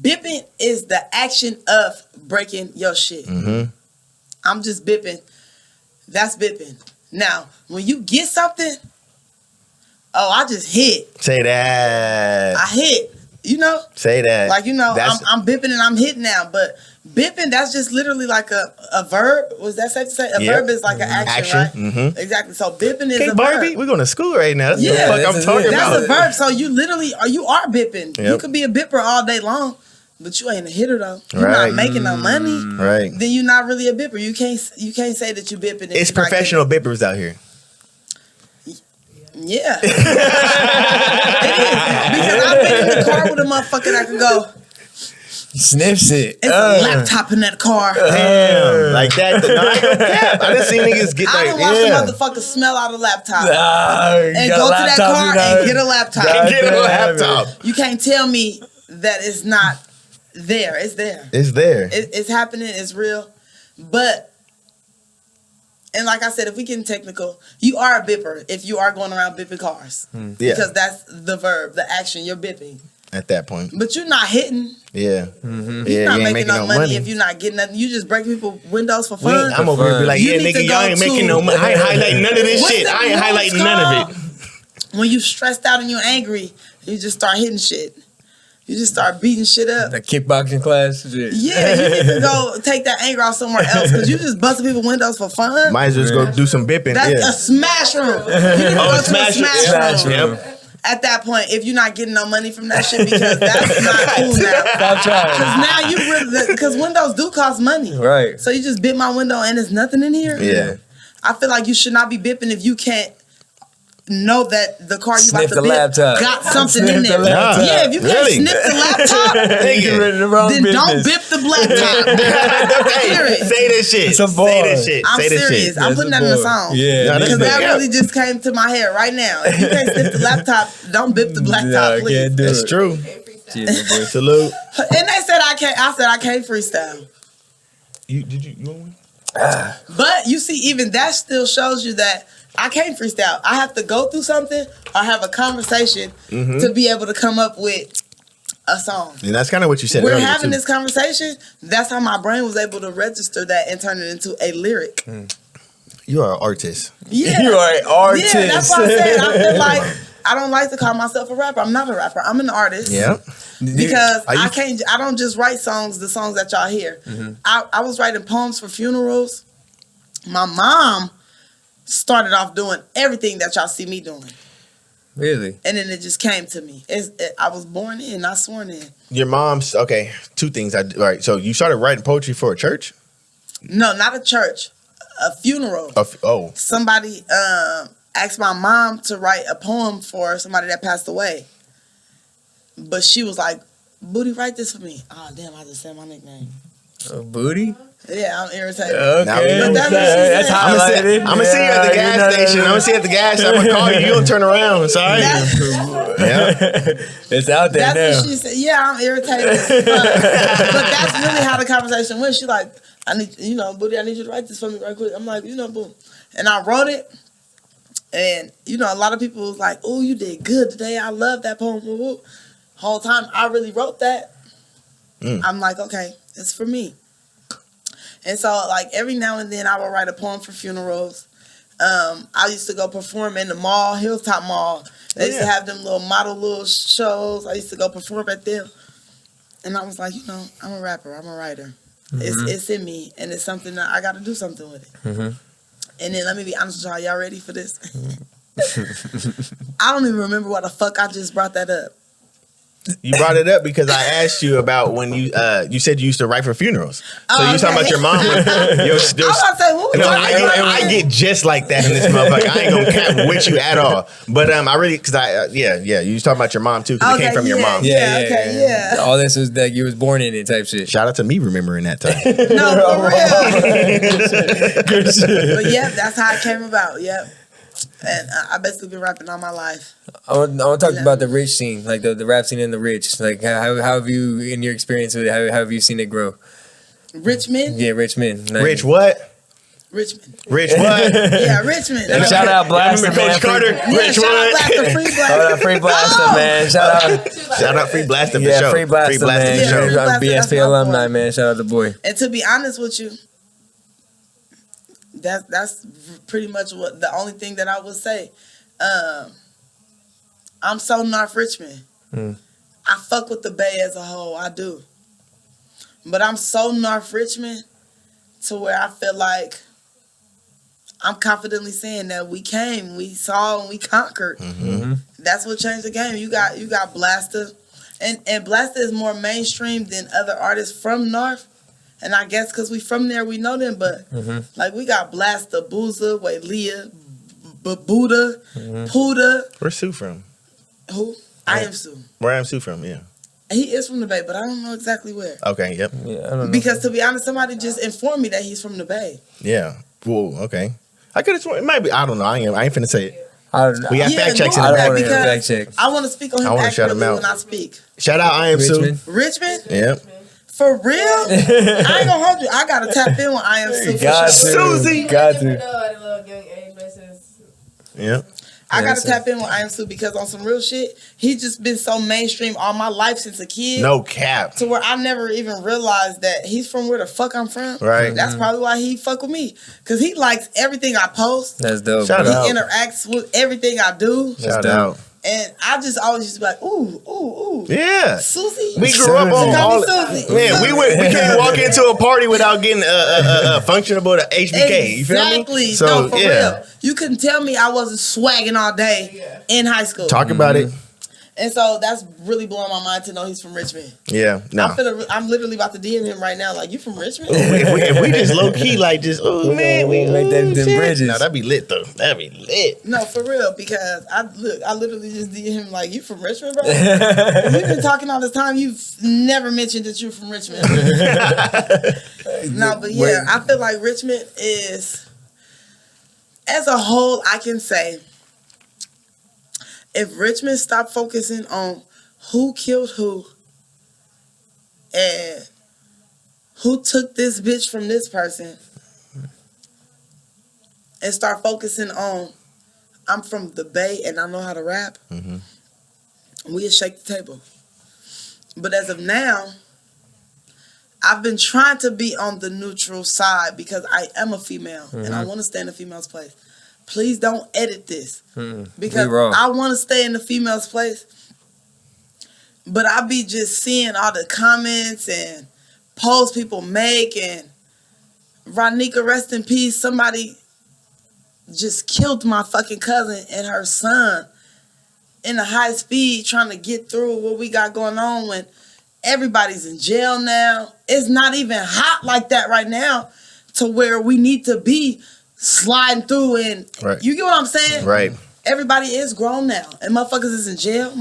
Bipping is the action of breaking your shit. I'm just bipping. That's bipping. Now, when you get something, oh, I just hit. say that. I hit. You know? Say that. Like, you know, That's- I'm bipping and I'm hitting now. But bipping, that's just literally like a verb. Was that safe to say? A Yep. verb is like an action, right? Mhm. Exactly. So bipping is Okay, a Barbie, verb. we're going to school right now. That's Yeah, what the fuck I'm that's talking it. about. That's a verb. So you literally you are bipping. You Yep. could be a bipper all day long, but you ain't a hitter though. You're Right. not making no money. Right. Then you're not really a bipper. You can't say that you bipping. if It's you're not professional bippers out here. getting- Yeah. It is. Because I've been in the car with a motherfucker that can go, Sniffs it. it's a laptop in that car. Damn. Like that. No, I ain't gonna cap. I done seen niggas get I like, done watched yeah. the motherfucker smell out a laptop. And Go to that car and get a laptop. Get a laptop. You can't tell me that it's not there. It's there. It's there. It's happening. It's real. But, and like I said, if we getting technical, you are a bipper if you are going around bipping cars. Yeah. Because that's the verb, the action, you're bipping. At that point. But you're not hitting. Yeah. Mm-hmm. You're Yeah, not you ain't making no money if you're not getting nothing. You just break people windows for fun. I'm over here be like, You yeah, need to nigga, y'all go ain't making to- no money. I ain't highlighting none of this What's shit. that I ain't rules highlighting none of it. When you stressed out and you're angry, you just start hitting shit. You just start beating shit up. The kickboxing class. Yeah, you need to go take that anger off somewhere else because you just busting people's windows for fun. Might as well just go do some bipping. That's a smash room. You need to go to a smash room. Yep. At that point, if you're not getting no money from that shit, because that's not cool now. Stop trying. Because now you really, because windows do cost money. Right. So you just bit my window and there's nothing in here? Yeah. I feel like you should not be bipping if you can't know that the car you Sniff about to the bip laptop. got something in Sniff there. the laptop. Yeah, if you can't Really? sniff the laptop, then don't bip the laptop. Serious. Say this shit. It's a bar. Say this shit. I'm Say this serious. shit. I'm putting that in the song. Yeah. Because Because that Yeah. really just came to my head right now. If you can't sniff the laptop, don't bip the laptop, I please. can't do That's it. true. Cheers, my boy. Salute. And they said I can't. I said I can't freestyle. You want one? But you see, even that still shows you that I can't freestyle. I have to go through something or have a conversation to be able to come up with a song. And that's kind of what you said We're earlier, having too. this conversation. That's how my brain was able to register that and turn it into a lyric. You are an artist. Yeah, You are an artist. Yeah, that's what I said. I feel like I don't like to call myself a rapper. I'm not a rapper. I'm an artist. Yeah. Because Are you- I can't. I don't just write songs. The songs that y'all hear. I was writing poems for funerals. My mom started off doing everything that y'all see me doing, Really? and then it just came to me. I was born in, not sworn in. Your mom's, okay, two things. All right, so you started writing poetry for a church? No, not a church, a funeral. Oh. Somebody asked my mom to write a poem for somebody that passed away, but she was like, "Booty, write this for me." Oh damn! I just said my nickname. Booty? Yeah, I'm irritated. Okay. Now we know. But that's what she That's said. highlighted. I'm gonna see you at the gas station. I'm gonna see you at the gas station. I'm gonna call you. You don't turn around. Sorry. Yeah. It's out there That's now. what she said. Yeah, I'm irritated as fuck. But that's really how the conversation went. She like, I need, Booty, I need you to write this for me right quick. I'm like, boom. And I wrote it. And, a lot of people was like, oh, you did good today. I love that poem. Woo, woo. Whole time I really wrote that. I'm like, okay, it's for me. And so, like, every now and then I would write a poem for funerals. I used to go perform in the mall, Hilltop Mall. They used to have them little shows. I used to go perform at them. And I was like, I'm a rapper. I'm a writer. It's in me. And it's something that I got to do something with it. And then let me be honest with y'all. Y'all ready for this? I don't even remember why the fuck I just brought that up. You brought it up because I asked you about when you said you used to write for funerals. So you okay. talking about your mom. I was about to say, what was I get just like that in this motherfucker. I ain't gonna cap with you at all. But I really, because you was talking about your mom too, because it came from your mom. Yeah. All this was that you was born in it type shit. Shout out to me remembering that time. No, for real. Good shit. But yeah, that's how it came about. Yep. And I basically been rapping all my life. I want to talk about the rich scene, like the rap scene in the rich. Like how have you, in your experience with it, how have you seen it grow? Richmond? Yeah, Richmond. Like, Rich what? Richmond. Rich what? Yeah, Richmond. And shout out Blaster, Remember man. Coach Carter? Yeah, Rich shout out what? Blaster, free Shout Blaster. out Free Blaster, man. Shout out Free Blaster for Yeah, sure. Free Blaster, man. Yeah, Free I'm Blaster, that's BSP my alumni, boy. man. Shout out the boy. And to be honest with you, that's pretty much the only thing that I would say. I'm so North Richmond. I fuck with the Bay as a whole. I do. But I'm so North Richmond to where I feel like I'm confidently saying that we came, we saw, and we conquered. That's what changed the game. You got Blaster. And Blaster is more mainstream than other artists from North. And I guess because we from there, we know them. But like we got Blaster, Booza, Leah, Buddha, Puda. Where's Sue from? Who? I am Sue. Where am Sue from? Yeah. He is from the Bay, but I don't know exactly where. Okay. Yep. Yeah, I don't know. Because to be honest, somebody just informed me that he's from the Bay. Yeah. Whoa. Okay. I could have sworn it might be. I don't know. I ain't finna say it. I don't know. We got Yeah, fact checks no, in I the don't back. want to because fact check. I want to speak on him I wanna shout him accurately out. when I speak. Shout out. I am Richmond. Sue. Richmond? Yep. For real? I ain't gonna hold you. I gotta tap in with I am Sue. Got to. Susie. Got to. Yep. I gotta Yes, tap in with I am Sue because on some real shit, he's just been so mainstream all my life since a kid. No cap. To where I never even realized that he's from where the fuck I'm from. Right. That's probably why he fuck with me. Cause he likes everything I post. That's dope. Shout bro. out. He interacts with everything I do. Shout dope. out. And I just always used to be like, ooh. Yeah. Susie. We grew up on all Susie. man, we can't walk into a party without getting a functionable to HBK. You feel me? Exactly. No, for real. You couldn't tell me I wasn't swagging all day in high school. Talk about it. And so that's really blowing my mind to know he's from Richmond. Yeah, no. I'm literally about to DM him right now. Like, you from Richmond? if we just low key like just, oh man, we make them bridges. No, that'd be lit though. That'd be lit. No, for real, because I literally just DM him like, you from Richmond, bro? We've been talking all this time. You've never mentioned that you're from Richmond. No, but yeah, I feel like Richmond is, as a whole, I can say, if Richmond stopped focusing on who killed who and who took this bitch from this person and start focusing on, I'm from the Bay and I know how to rap, we'd shake the table. But as of now, I've been trying to be on the neutral side because I am a female and I want to stay in a female's place. Please don't edit this because I want to stay in the female's place. But I be just seeing all the comments and posts people make, and Ronika, rest in peace. Somebody just killed my fucking cousin and her son in a high speed trying to get through what we got going on when everybody's in jail now. It's not even hot like that right now to where we need to be sliding through, and you get what I'm saying? Right. Everybody is grown now, and motherfuckers is in jail.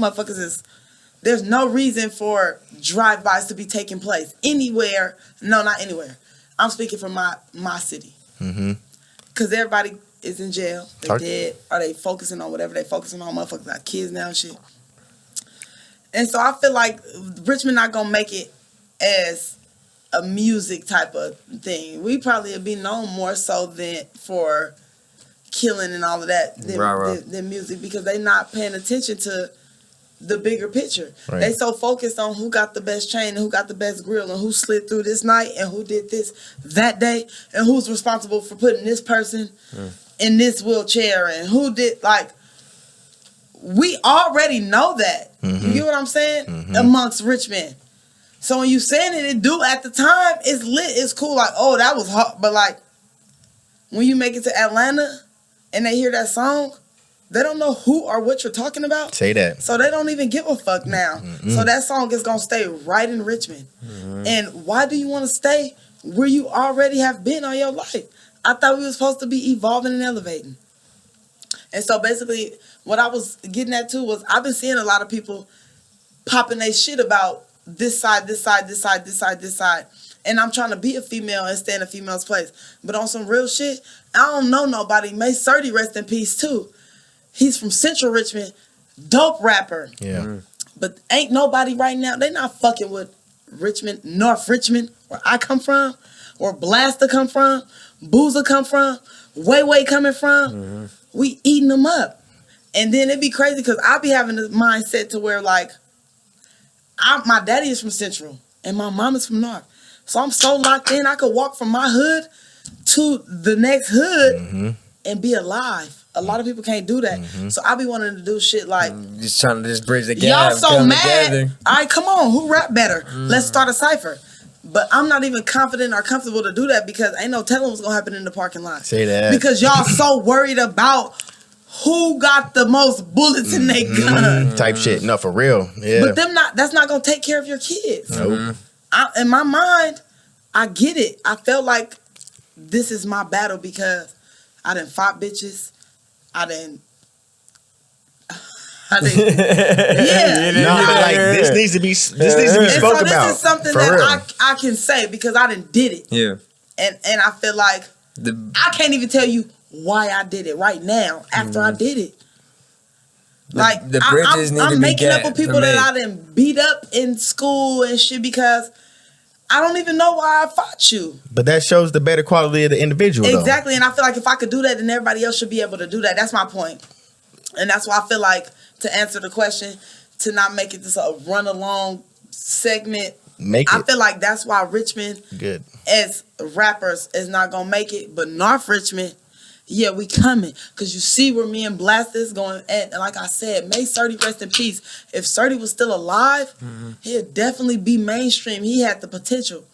There's no reason for drive-bys to be taking place anywhere. No, not anywhere. I'm speaking from my city. Because everybody is in jail. They dead. Are they focusing on whatever they focusing on? Motherfuckers got kids now and shit. And so I feel like Richmond not gonna make it as a music type of thing. We probably would be known more so than for killing and all of that than music, because they not paying attention to the bigger picture. They so focused on who got the best chain and who got the best grill and who slid through this night and who did this that day and who's responsible for putting this person in this wheelchair and who did, like, we already know that. You get what I'm saying? Amongst Richmond. So when you saying it do at the time, it's lit, it's cool, like, oh, that was hot. But like, when you make it to Atlanta and they hear that song, they don't know who or what you're talking about. Say that. So they don't even give a fuck now. So that song is gonna stay right in Richmond. And why do you want to stay where you already have been all your life? I thought we were supposed to be evolving and elevating. And so basically, what I was getting at too was, I've been seeing a lot of people popping their shit about this side, this side, this side, this side, this side. And I'm trying to be a female and stay in a female's place. But on some real shit, I don't know nobody. May 30, rest in peace too. He's from Central Richmond, dope rapper. Yeah. But ain't nobody right now, they not fucking with Richmond, North Richmond, where I come from, where Blaster come from, Boozer come from, Way coming from. We eating them up. And then it'd be crazy because I be having this mindset to where, like, my daddy is from Central and my mom is from North. So I'm so locked in, I could walk from my hood to the next hood and be alive. A lot of people can't do that. So I be wanting to do shit like, just trying to just bridge the gap. Y'all so mad. Together. All right, come on. Who rap better? Let's start a cipher. But I'm not even confident or comfortable to do that because ain't no telling what's going to happen in the parking lot. Say that. Because y'all so worried about who got the most bullets in their gun. Type shit. No, for real. Yeah. But that's not going to take care of your kids. In my mind, I get it. I felt like this is my battle because I done fought bitches. This needs to be spoke about. This is something that I can say because I done did it. Yeah. And I feel like I can't even tell you why I did it right now after I did it. Like the bridges need to be I'm making up with people that I done beat up in school and shit because I don't even know why I fought you. But that shows the better quality of the individual. Exactly. And I feel like if I could do that, then everybody else should be able to do that. That's my point. And that's why I feel like, to answer the question, to not make it just a run along segment, I feel like that's why Richmond, as rappers, is not gonna make it. But North Richmond yeah, we coming. Because you see where me and Blast is going. And like I said, may Surdy rest in peace. If Surdy was still alive, he'd definitely be mainstream. He had the potential.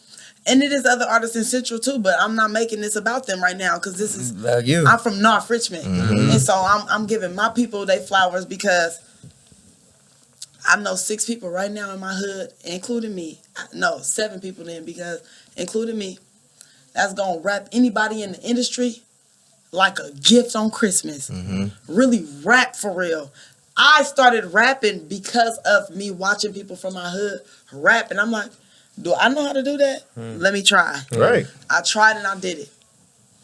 And it is other artists in Central too, but I'm not making this about them right now because this is about you. I'm from North Richmond, and so I'm giving my people their flowers because I know 6 people right now in my hood, including me. No, 7 people then because including me, that's gonna rap anybody in the industry like a gift on Christmas. Really rap for real. I started rapping because of me watching people from my hood rap, and I'm like, do I know how to do that? Let me try. Right. I tried and I did it.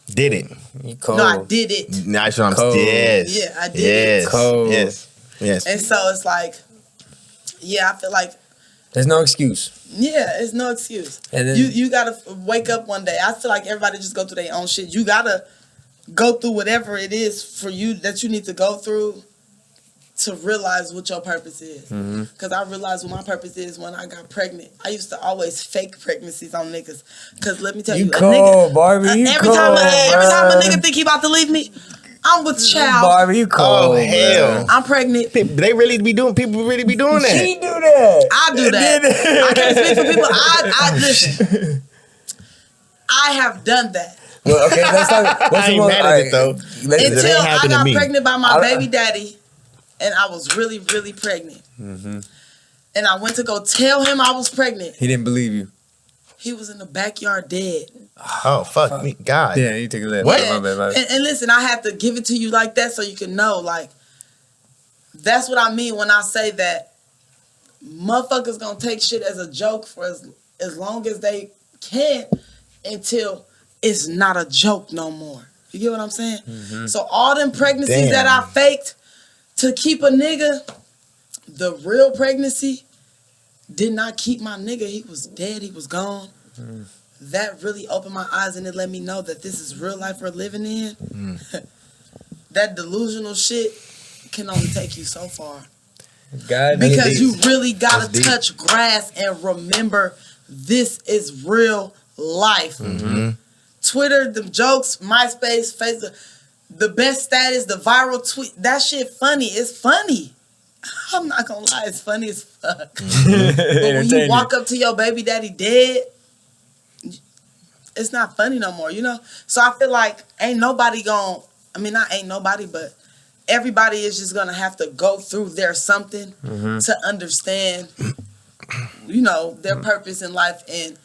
Did it. You cold. No, I did it. That's what I'm Cold. Yes. Yeah, I did Yes. it. Cold. Yes. And so it's like, yeah, I feel like, There's no excuse. yeah, it's no excuse. And then, You gotta wake up one day. I feel like everybody just go through their own shit. You gotta go through whatever it is for you that you need to go through to realize what your purpose is. Because I realized what my purpose is when I got pregnant. I used to always fake pregnancies on niggas. Because let me tell you, you a cold, nigga, Barbie. You every cold, time a bruh. nigga think he about to leave me, I'm with child. Barbie, you cold. Oh, hell. bruh. I'm pregnant. People really be doing that. She do that. I do that. I can't speak for people. I listen. I have done that. Well, okay, let's talk. What's I ain't mad at it, though. Let's, It Until ain't I happened to got me. pregnant by my I- baby daddy, and I was really, really pregnant. And I went to go tell him I was pregnant. he didn't believe you. He was in the backyard dead. Oh, fuck me. God. Yeah, you take a left. What? My bad, my bad. And listen, I have to give it to you like that so you can know, like, that's what I mean when I say that motherfuckers gonna take shit as a joke for as long as they can until it's not a joke no more. You get what I'm saying? So all them pregnancies that I faked to keep a nigga, the real pregnancy did not keep my nigga. He was dead. He was gone. That really opened my eyes and it let me know that this is real life we're living in. That delusional shit can only take you so far. God, Because deep. you really gotta That's deep. touch grass and remember this is real life. Twitter, the jokes, MySpace, Facebook, the best status, the viral tweet, that shit funny. It's funny. I'm not gonna lie, it's funny as fuck. But when you walk up to your baby daddy dead, it's not funny no more, you know? So I feel like ain't nobody gonna, I mean, not ain't nobody, but everybody is just gonna have to go through their something to understand, you know, their purpose in life and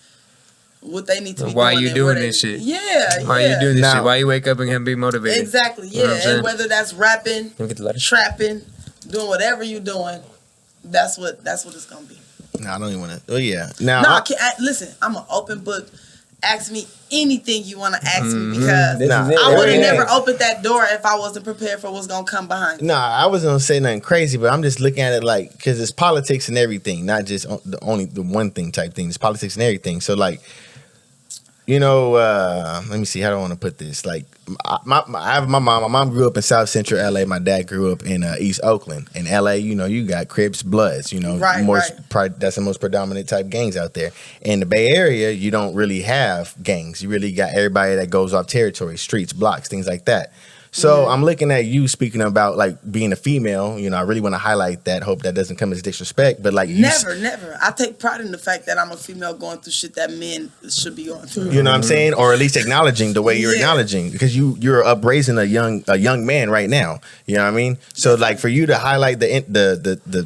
what they need to be Why doing. you and doing where they- this shit? Yeah, Why yeah. you doing this Now- shit? Why you wake up and can be motivated? Exactly, You know what I'm yeah. saying? And whether that's rapping, Let me get the letter. trapping, doing whatever you doing, that's what it's gonna be. No, I don't even want to. Oh, yeah. Now, No, I can't. Listen, I'm an open book. Ask me anything you want to ask me because This Nah, is it. I would have Yeah. never opened that door if I wasn't prepared for what's gonna come behind. Nah, I wasn't gonna say nothing crazy, but I'm just looking at it like because it's politics and everything, not just the one thing type thing. It's politics and everything. So like, you know, let me see how do I want to put this. Like, I have my mom. My mom grew up in South Central LA. My dad grew up in East Oakland. In LA, you know, you got Crips, Bloods. You know, Right, that's the most predominant type gangs out there. In the Bay Area, you don't really have gangs. You really got everybody that goes off territory, streets, blocks, things like that. So I'm looking at you speaking about like being a female. You know, I really want to highlight that. Hope that doesn't come as disrespect. But like, Never. I take pride in the fact that I'm a female going through shit that men should be going through. you know what I'm saying, or at least acknowledging the way you're Yeah. acknowledging, because you're upraising a young man right now. You know what I mean? So like for you to highlight the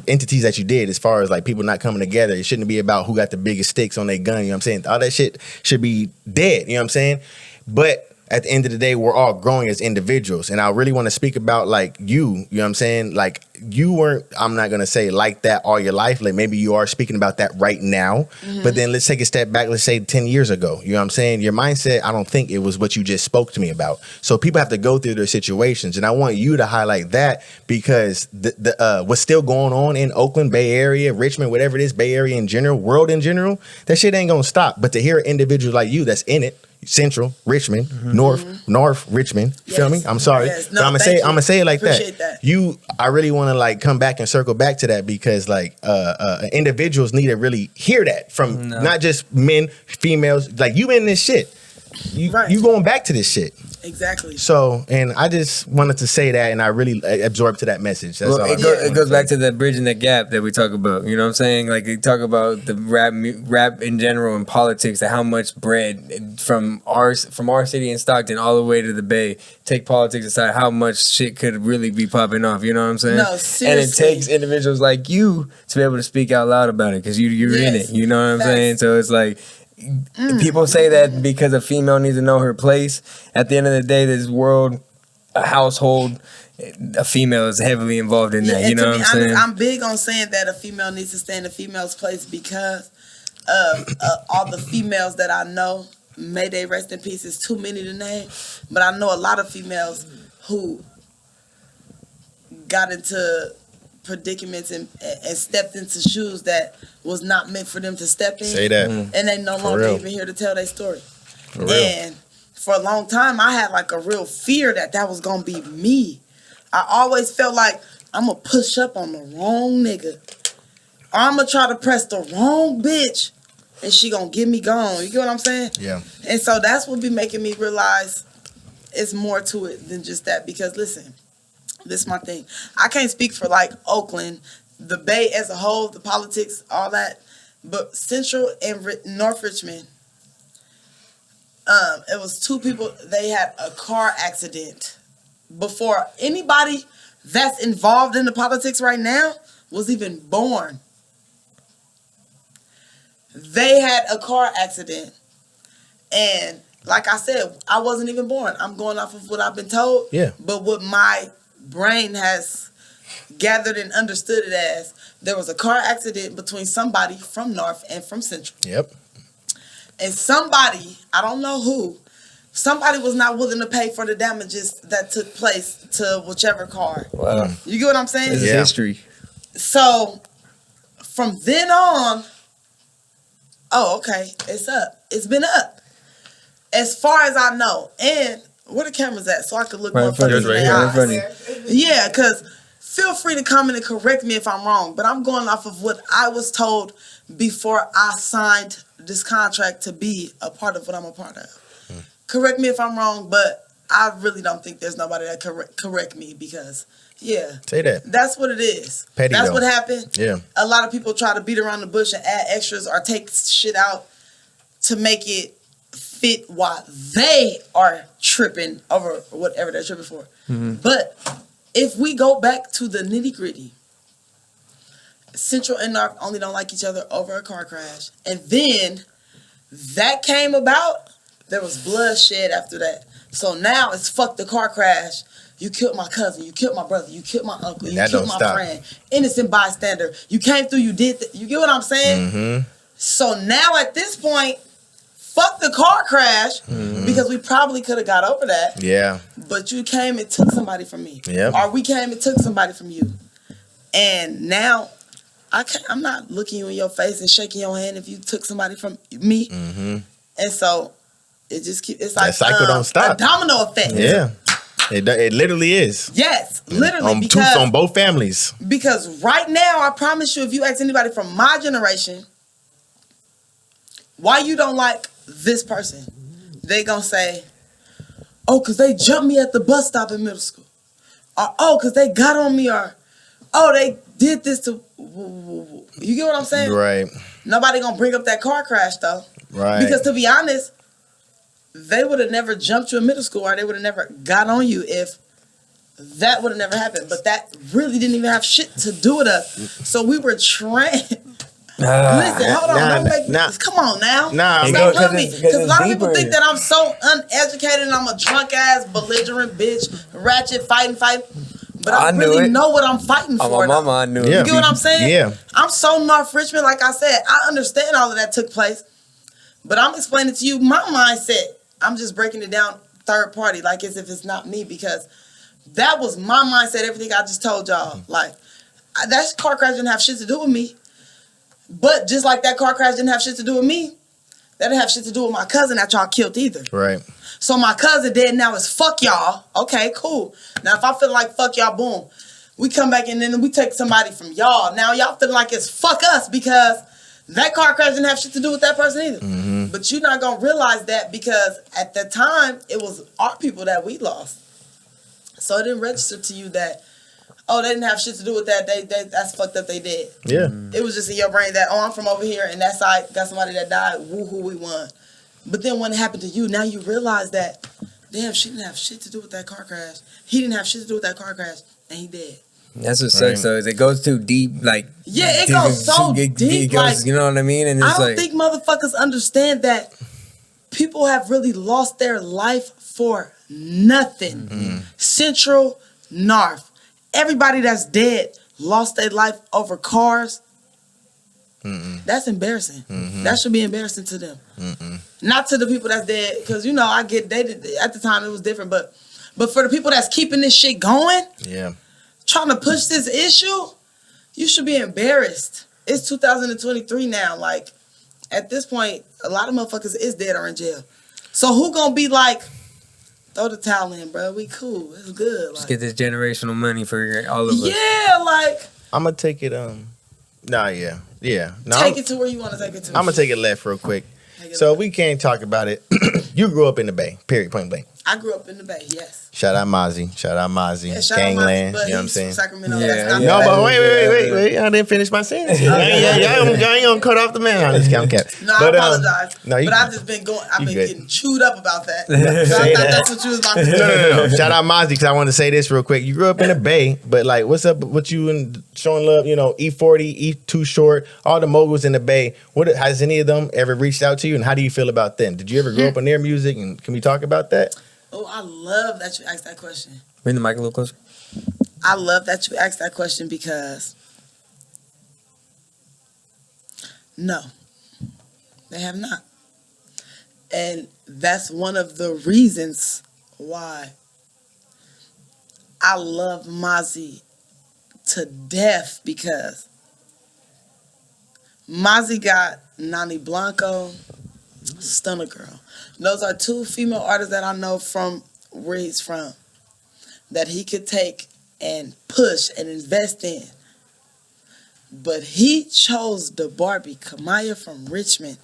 entities that you did, as far as like people not coming together, it shouldn't be about who got the biggest sticks on their gun. You know what I'm saying? All that shit should be dead. You know what I'm saying? But at the end of the day, we're all growing as individuals. And I really want to speak about like you know what I'm saying? Like you weren't, I'm not going to say like that all your life. Like maybe you are speaking about that right now, but then let's take a step back. Let's say 10 years ago, you know what I'm saying? Your mindset, I don't think it was what you just spoke to me about. So people have to go through their situations. And I want you to highlight that because what's still going on in Oakland, Bay Area, Richmond, whatever it is, Bay Area in general, world in general, that shit ain't going to stop. But to hear an individual like you that's in it, Central, Richmond, North Richmond. You feel me? Yes. I'm sorry. Yes. But No, I'm thank you. gonna say it like Appreciate that. that. I really want to like come back and circle back to that because like individuals need to really hear that from not just men, females. Like you in this shit. you going back to this shit. Exactly. So, and I just wanted to say that, and I really absorbed to that message. That's all. It goes back to that bridging the gap that we talk about. You know what I'm saying? Like, you talk about the rap in general and politics, and how much bread from our city in Stockton all the way to the Bay. Take politics aside, how much shit could really be popping off. You know what I'm saying? No, seriously. And it takes individuals like you to be able to speak out loud about it, because you're in it. You know what I'm saying? So it's like, people say that because a female needs to know her place. At the end of the day, this world, a household, a female is heavily involved in that. You know what I'm saying? I'm big on saying that a female needs to stay in a female's place because of all the females that I know. May they rest in peace. It's too many to name, but I know a lot of females who got into predicaments and stepped into shoes that was not meant for them to step in. Say that. And they no longer even here to tell their story. And for a long time, I had like a real fear that was going to be me. I always felt like I'm going to push up on the wrong nigga. Or I'm going to try to press the wrong bitch and she going to get me gone. You get what I'm saying? Yeah. And so that's what be making me realize it's more to it than just that. Because listen, this is my thing. I can't speak for like Oakland, the Bay as a whole, the politics, all that. But Central and North Richmond, it was two people. They had a car accident before anybody that's involved in the politics right now was even born. They had a car accident. And like I said, I wasn't even born. I'm going off of what I've been told. Yeah. But what my brain has gathered and understood it as, there was a car accident between somebody from North and from Central. Yep. And somebody, I don't know who, somebody was not willing to pay for the damages that took place to whichever car. Wow. You get what I'm saying? This is history. So from then on, okay, it's up. It's been up. As far as I know. And where the cameras at? So I could look more funny in their eyes. Yeah, because feel free to comment and correct me if I'm wrong. But I'm going off of what I was told before I signed this contract to be a part of what I'm a part of. Correct me if I'm wrong, but I really don't think there's nobody that correct me because, say that. That's what it is. Petty that's though. what happened. Yeah. A lot of people try to beat around the bush and add extras or take shit out to make it fit while they are tripping over whatever they're tripping for. But if we go back to the nitty gritty, Central and North only don't like each other over a car crash. And then that came about, there was bloodshed after that. So now it's fuck the car crash. You killed my cousin, you killed my brother, you killed my uncle, you killed my friend. Innocent bystander. You came through, you did you get what I'm saying? So now at this point, fuck the car crash because we probably could have got over that. Yeah. But you came and took somebody from me. Yeah. Or we came and took somebody from you. And now I'm not looking you in your face and shaking your hand if you took somebody from me. And so it just keeps, it's like that cycle don't stop. A domino effect. Yeah. It literally is. Yes, literally. On both families. Because right now, I promise you, if you ask anybody from my generation, why you don't like this person, they gonna say, oh, because they jumped me at the bus stop in middle school. Or, oh, because they got on me. Or, oh, they did this to... You get what I'm saying? Right. Nobody gonna bring up that car crash, though. Right. Because to be honest, they would have never jumped you in middle school or they would have never got on you if that would have never happened. But that really didn't even have shit to do with us. So we were trained... Listen, hold on. Don't make come on now. Stop putting me. Because a lot of people think that I'm so uneducated and I'm a drunk ass, belligerent bitch, ratchet, fighting. But I really know what I'm fighting for. My mama, I knew it. You get what I'm saying? Yeah. I'm so North Richmond, like I said. I understand all of that took place. But I'm explaining to you my mindset. I'm just breaking it down third party, like as if it's not me, because that was my mindset, everything I just told y'all. Like, that car crash didn't have shit to do with me. But just like that car crash didn't have shit to do with me, that didn't have shit to do with my cousin that y'all killed either. Right. So my cousin dead now is fuck y'all. Okay, cool. Now if I feel like fuck y'all, boom. We come back and then we take somebody from y'all. Now y'all feel like it's fuck us because That car crash didn't have shit to do with that person either. Mm-hmm. But you're not gonna realize that because at the time it was our people that we lost. So it didn't register to you that, oh, they didn't have shit to do with that. They that's fucked up. They did. Yeah. It was just in your brain that, oh, I'm from over here and that side got somebody that died. Woohoo, we won. But then when it happened to you, now you realize that, damn, she didn't have shit to do with that car crash. He didn't have shit to do with that car crash, and he dead. That's what sucks though. Is it goes too deep, like it goes so deep. It goes, like, you know what I mean? And it's I don't think motherfuckers understand that people have really lost their life for nothing. Mm-hmm. Central, North, everybody that's dead lost their life over cars. Mm-mm. That's embarrassing. Mm-hmm. That should be embarrassing to them. Mm-mm. Not to the people that's dead, because I get they did, at the time it was different, but for the people that's keeping this shit going, Yeah. trying to push this issue, you should be embarrassed. It's 2023 now. Like, at this point, a lot of motherfuckers is dead or in jail. So who gonna be like, throw the towel in, bro? We cool. It's good. just Like, get this generational money for all of us. yeah, like, I'm gonna take it. Yeah. No, take it to where you want to take it to. I'm gonna take it left real quick. So we can't talk about it. You grew up in the Bay. Period. Point blank. I grew up in the Bay. Yes. Shout out Mozzy. Yeah, shout out Gangland. Mozzy, but You know what I'm he's saying? from Sacramento. Yeah, That's not No, the but Bay. wait. I didn't finish my sentence. Y'all ain't gonna cut off the man on this count cap. No, I apologize. no, you- but I've just been going. I've you been good. getting chewed up about that. So I Say thought that. that's what you was about to do. No. Shout out Mozzy because I want to say this real quick. You grew up in the Bay, but like, what's up with you and showing love? E40, E2 Short, all the moguls in the Bay. What has any of them ever reached out to you, and how do you feel about them? Did you ever grow up on their music, and can we talk about that? Oh, I love that you asked that question. Bring the mic a little closer. I love that you asked that question because no, they have not. And that's one of the reasons why I love Mozzy to death, because Mozzy got Nani Blanco, Stunner Girl. Those are two female artists that I know from where he's from, that he could take and push and invest in. But he chose the Barbie, Kamaya from Richmond,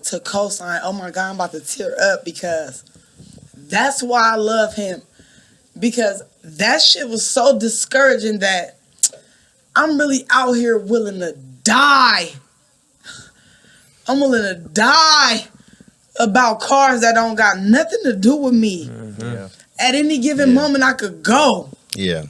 to co-sign. Oh my God, I'm about to tear up because that's why I love him. Because that shit was so discouraging that I'm really out here willing to die. I'm willing to die about cars that don't got nothing to do with me. Yeah. At any given moment, I could go. Yeah.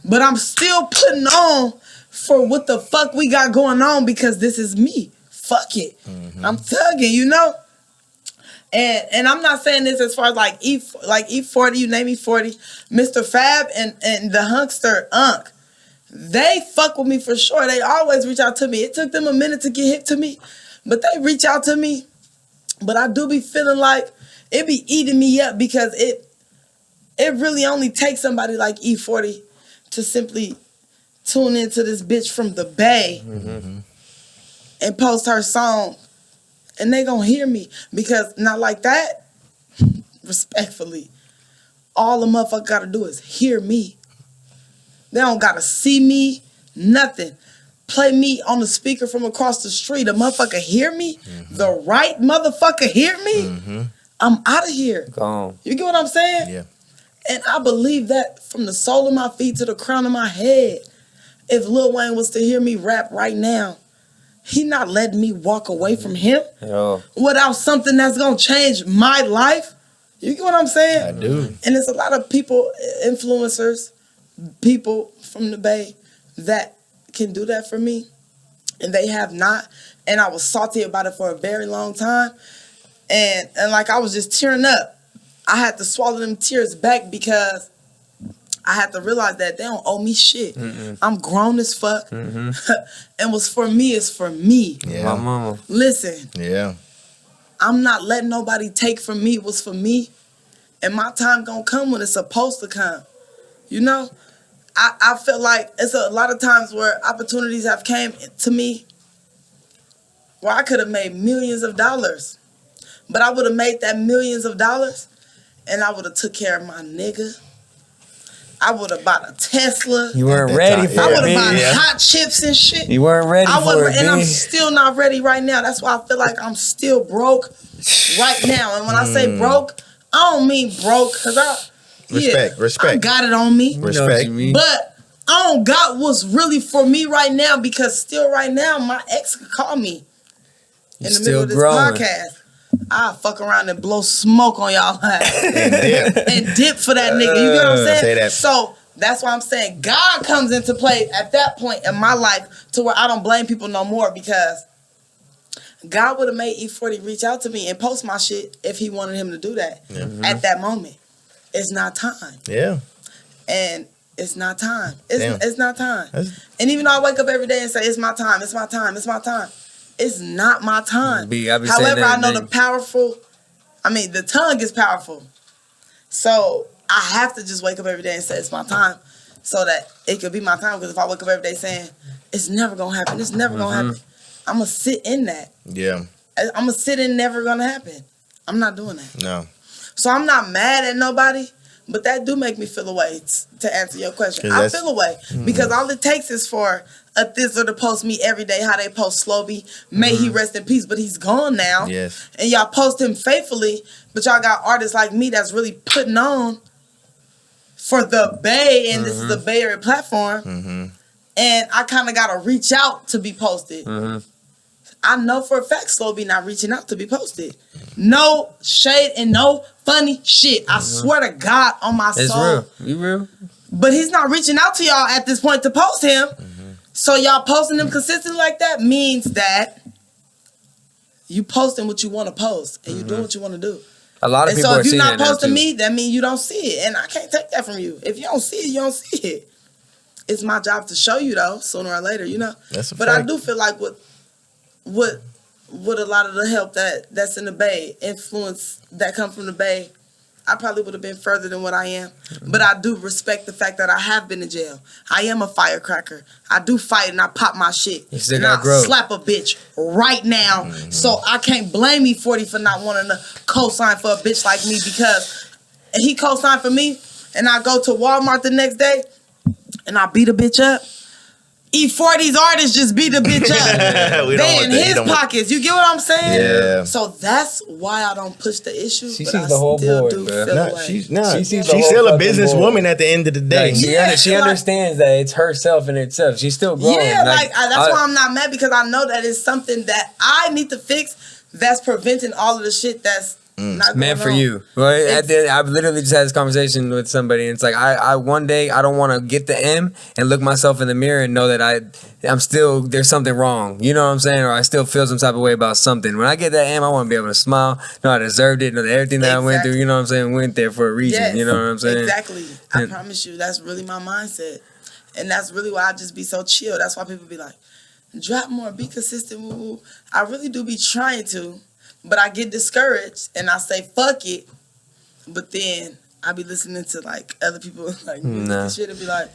But I'm still putting on for what the fuck we got going on because this is me. Fuck it. I'm thugging, And I'm not saying this as far as like E40, you name E40, Mr. Fab and the Hunkster Unk. They fuck with me for sure. They always reach out to me. It took them a minute to get hip to me, but they reach out to me. But I do be feeling like it be eating me up because it really only takes somebody like E40 to simply tune into this bitch from the Bay and post her song, and they gonna hear me because not like that. Respectfully, all the motherfucker gotta do is hear me. They don't gotta see me, nothing. Play me on the speaker from across the street. A motherfucker hear me. The right motherfucker hear me. I'm out of here. Gone. You get what I'm saying? Yeah. And I believe that from the sole of my feet to the crown of my head. If Lil Wayne was to hear me rap right now, he not letting me walk away from him without something that's gonna change my life. You get what I'm saying? I do. And there's a lot of people, influencers, people from the Bay that can do that for me, and they have not. And I was salty about it for a very long time, and like I was just tearing up. I had to swallow them tears back because I had to realize that they don't owe me shit. I'm grown as fuck, and what's for me is for me. Yeah. My mama. Listen, Yeah. I'm not letting nobody take from me what's for me, and my time gonna come when it's supposed to come. I feel like it's a lot of times where opportunities have came to me where I could have made millions of dollars, but I would have made that millions of dollars and I would have took care of my nigga, I would have bought a Tesla. You weren't ready for it. I would have bought B. hot chips and shit. You weren't ready for it, and B. I'm still not ready right now. That's why I feel like I'm still broke right now. And when I say broke, I don't mean broke because Respect. I got it on me. Respect. But I don't got what's really for me right now because still right now my ex could call me in the middle of this podcast. I'll fuck around and blow smoke on y'all and dip for that nigga. You get what I'm saying? Say that. So that's why I'm saying God comes into play at that point in my life to where I don't blame people no more because God would have made E40 reach out to me and post my shit if he wanted him to do that at that moment. It's not time. Yeah. And it's not time. It's not time. And even though I wake up every day and say, it's my time, it's my time, it's my time. It's not my time. However, I know the tongue is powerful. So I have to just wake up every day and say, it's my time. So that it could be my time. Because if I wake up every day saying, it's never going to happen, it's never going to happen, I'm going to sit in that. Yeah. I'm going to sit in never going to happen. I'm not doing that. No. So I'm not mad at nobody, but that do make me feel away, to answer your question. I feel away because all it takes is for a Thizzler to post me every day how they post Slowby. May he rest in peace, but he's gone now. Yes. And y'all post him faithfully, but y'all got artists like me that's really putting on for the Bay, and this is the Bay Area platform. And I kind of got to reach out to be posted. I know for a fact Slowby not reaching out to be posted. No shade and no funny shit. I swear to God on my soul. It's real. You real? But he's not reaching out to y'all at this point to post him. So y'all posting him consistently like that means that you posting what you want to post and you doing what you want to do. A lot of people are seeing that. So if you're not posting too. me, that means you don't see it. And I can't take that from you. If you don't see it, you don't see it. It's my job to show you though, sooner or later, you know. That's a but fact. I do feel like what a lot of the help that's in the Bay, influence that come from the Bay, I probably would have been further than what I am. But I do respect the fact that I have been in jail. I am a firecracker. I do fight and I pop my shit. You still and gotta I grow. slap a bitch right now. So I can't blame E40 for not wanting to co-sign for a bitch like me because he co-signed for me and I go to Walmart the next day and I beat a bitch up. E40's artists just beat the bitch up. They in his pockets. You get what I'm saying? Yeah. So that's why I don't push the issue. She but sees I the whole still board, do bro. feel Nah, away. she's She's still a businesswoman at the end of the day. Like, she understands that it's herself in itself. She's still growing. Yeah, that's why I'm not mad because I know that it's something that I need to fix that's preventing all of the shit that's not meant going for on. you. Well, at the end, I've literally just had this conversation with somebody, and it's like I one day I don't want to get the M and look myself in the mirror and know that I'm still there's something wrong. You know what I'm saying? Or I still feel some type of way about something. When I get that M, I want to be able to smile. Know I deserved it. Know that everything that I went through. You know what I'm saying? Went there for a reason. Yes, you know what I'm saying? Exactly. I promise you, that's really my mindset, and that's really why I just be so chill. That's why people be like, drop more, be consistent. Woo, woo. I really do be trying to. But I get discouraged and I say fuck it. But then I be listening to like other people like music and shit and be like,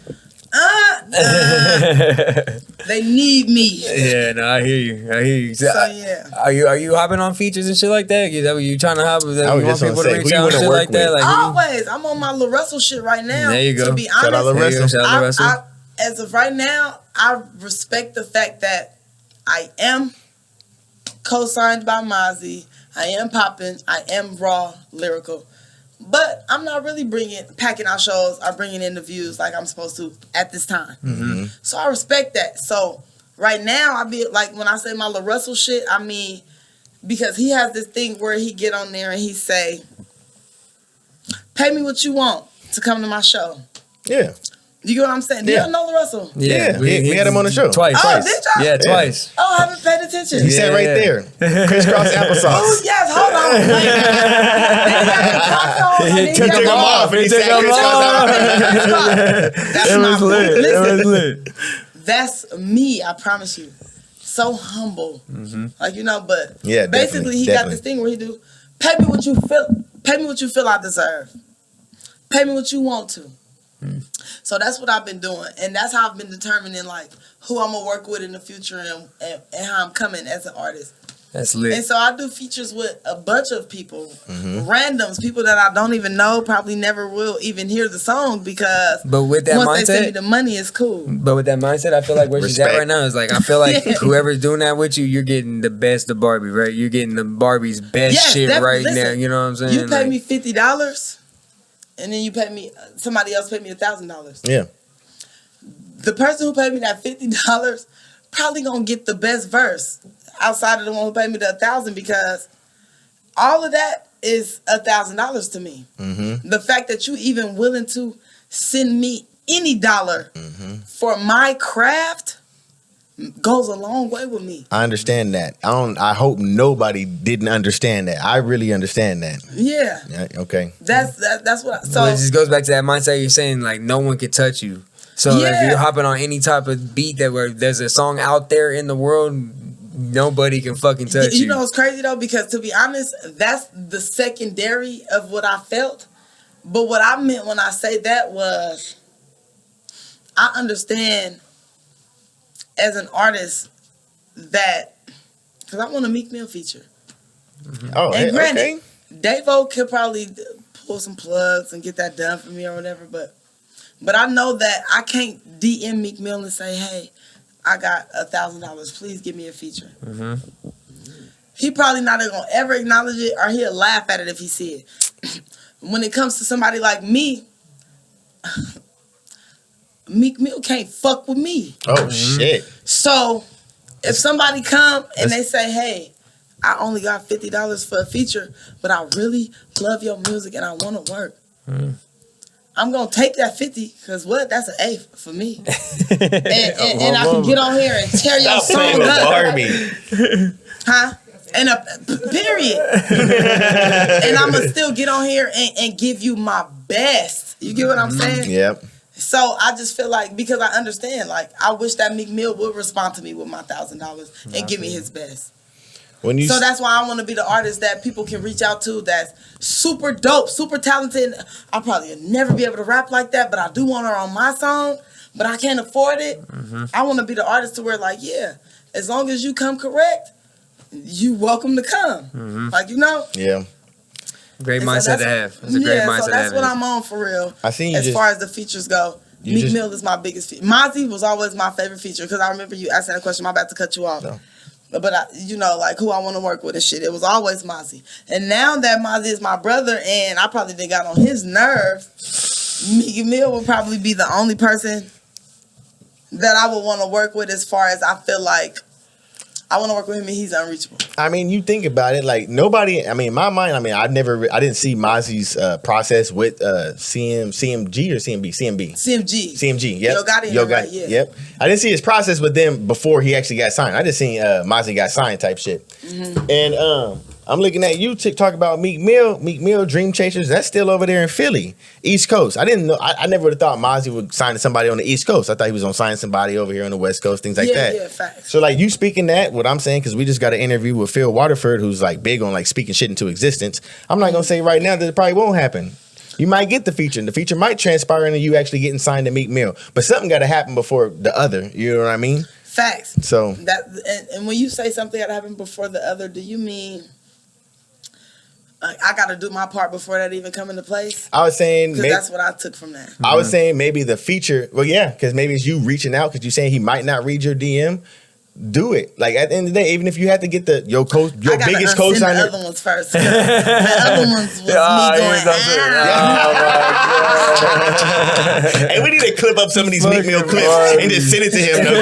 they need me. Yeah, no, I hear you. So yeah. Are you hopping on features and shit like that? Is that what you trying to hop? Is that I was you want just people gonna to say, reach who you out and wanna shit work like that? with? Like, Always. I'm on my Lil Russell shit right now. There you go. To be Shout out Lil honest, Russell. Shout out Lil Russell. as of right now, I respect the fact that I am co-signed by Mozzy. I am popping. I am raw lyrical. But I'm not really packing out shows or bringing in the views like I'm supposed to at this time. So I respect that. So right now, I be like, when I say my Lil Russell shit, I mean, because he has this thing where he get on there and he say, pay me what you want to come to my show. Yeah. You get what I'm saying? Do y'all know Lil Russell? Yeah. We had him on the show. Twice. Did y'all? Yeah, twice. Oh, I haven't paid attention. He sat right there. Crisscross applesauce. Oh, yes, hold on. Wait. He took them off and he said That's my lit. Listen, It was lit. that's me, I promise you. So humble. Like, you know, but Yeah, basically he got this thing where he do, pay me what you feel I deserve. Pay me what you want to. So that's what I've been doing. And that's how I've been determining like who I'm gonna work with in the future and how I'm coming as an artist. That's lit. And so I do features with a bunch of people, randoms, people that I don't even know, probably never will even hear the song because but with that once mindset, they send me the money, it's cool. But with that mindset, I feel like where she's at right now is like, I feel like whoever's doing that with you, you're getting the best of Barbie, right? You're getting the Barbie's best shit right now. You know what I'm saying? You pay me $50, and then you pay me, somebody else paid me $1,000. Yeah. The person who paid me that $50 probably gonna get the best verse outside of the one who paid me the $1,000 because all of that is $1,000 to me. The fact that you even willing to send me any dollar for my craft goes a long way with me. I understand that. I hope nobody didn't understand that. I really understand that. Yeah. Okay. That's what. So it just goes back to that mindset you're saying, like no one can touch you. So if you're hopping on any type of beat that where there's a song out there in the world, nobody can fucking touch you. You know what's crazy though? Because to be honest, that's the secondary of what I felt. But what I meant when I say that was, I understand as an artist that, because I want a Meek Mill feature. Oh, and granted, okay. Davo could probably pull some plugs and get that done for me or whatever, but I know that I can't DM Meek Mill and say, hey, I got $1,000. Please give me a feature. He probably not gonna ever acknowledge it, or he'll laugh at it if he see it. When it comes to somebody like me, Meek Mill can't fuck with me. Oh shit! So if somebody come and they say, hey, I only got $50 for a feature, but I really love your music and I want to work. I'm gonna take that 50 because that's an A for me, and I can get on here and tear your song up, Barbie. huh? And a period, and I'ma still get on here and give you my best. You get what I'm saying? Yep. So I just feel like, because I understand, like I wish that Meek Mill would respond to me with my $1,000 and give me his best. So that's why I want to be the artist that people can reach out to that's super dope, super talented. I'll probably never be able to rap like that, but I do want her on my song, but I can't afford it. I want to be the artist to where, like, yeah, as long as you come correct, you welcome to come. Like, you know? Yeah. Great mindset to have. It's a great mindset to have. So that's what I'm on for real. I seen you as far as the features go. Meek Mill is my biggest feature. Mozzy was always my favorite feature because I remember you asking that question. I'm about to cut you off. No. But you know, like who I want to work with and shit. It was always Mozzy. And now that Mozzy is my brother and I probably done got on his nerve, Meek Mill would probably be the only person that I would want to work with, as far as I feel like I want to work with him and he's unreachable. I mean, you think about it, like nobody, I mean, in my mind, I mean, I didn't see Mozzy's process with CMG or CMB? CMG, yep. Yo Gotti, yeah. Yep. I didn't see his process with them before he actually got signed. I just seen Mozzy got signed type shit. And I'm looking at you talk about Meek Mill, Dream Chasers. That's still over there in Philly, East Coast. I didn't know. I never would have thought Mozzy would sign somebody on the East Coast. I thought he was gonna sign somebody over here on the West Coast, things like that. Yeah, facts. So like you speaking that, what I'm saying, because we just got an interview with Phil Waterford, who's like big on like speaking shit into existence. I'm not gonna say right now that it probably won't happen. You might get the feature, and the feature might transpire into you actually getting signed to Meek Mill. But something got to happen before the other. You know what I mean? Facts. So that, and when you say something got to happen before the other, do you mean I got to do my part before that even come into place? I was saying, because that's what I took from that. I was saying maybe the feature. Well, yeah, because maybe it's you reaching out because you're saying he might not read your DM. Do it. Like at the end of the day, even if you had to get your biggest co-signer. The other ones first. The other ones was me going, Hey, we need to clip up some of these Meek Mill clips and just send it to him. No,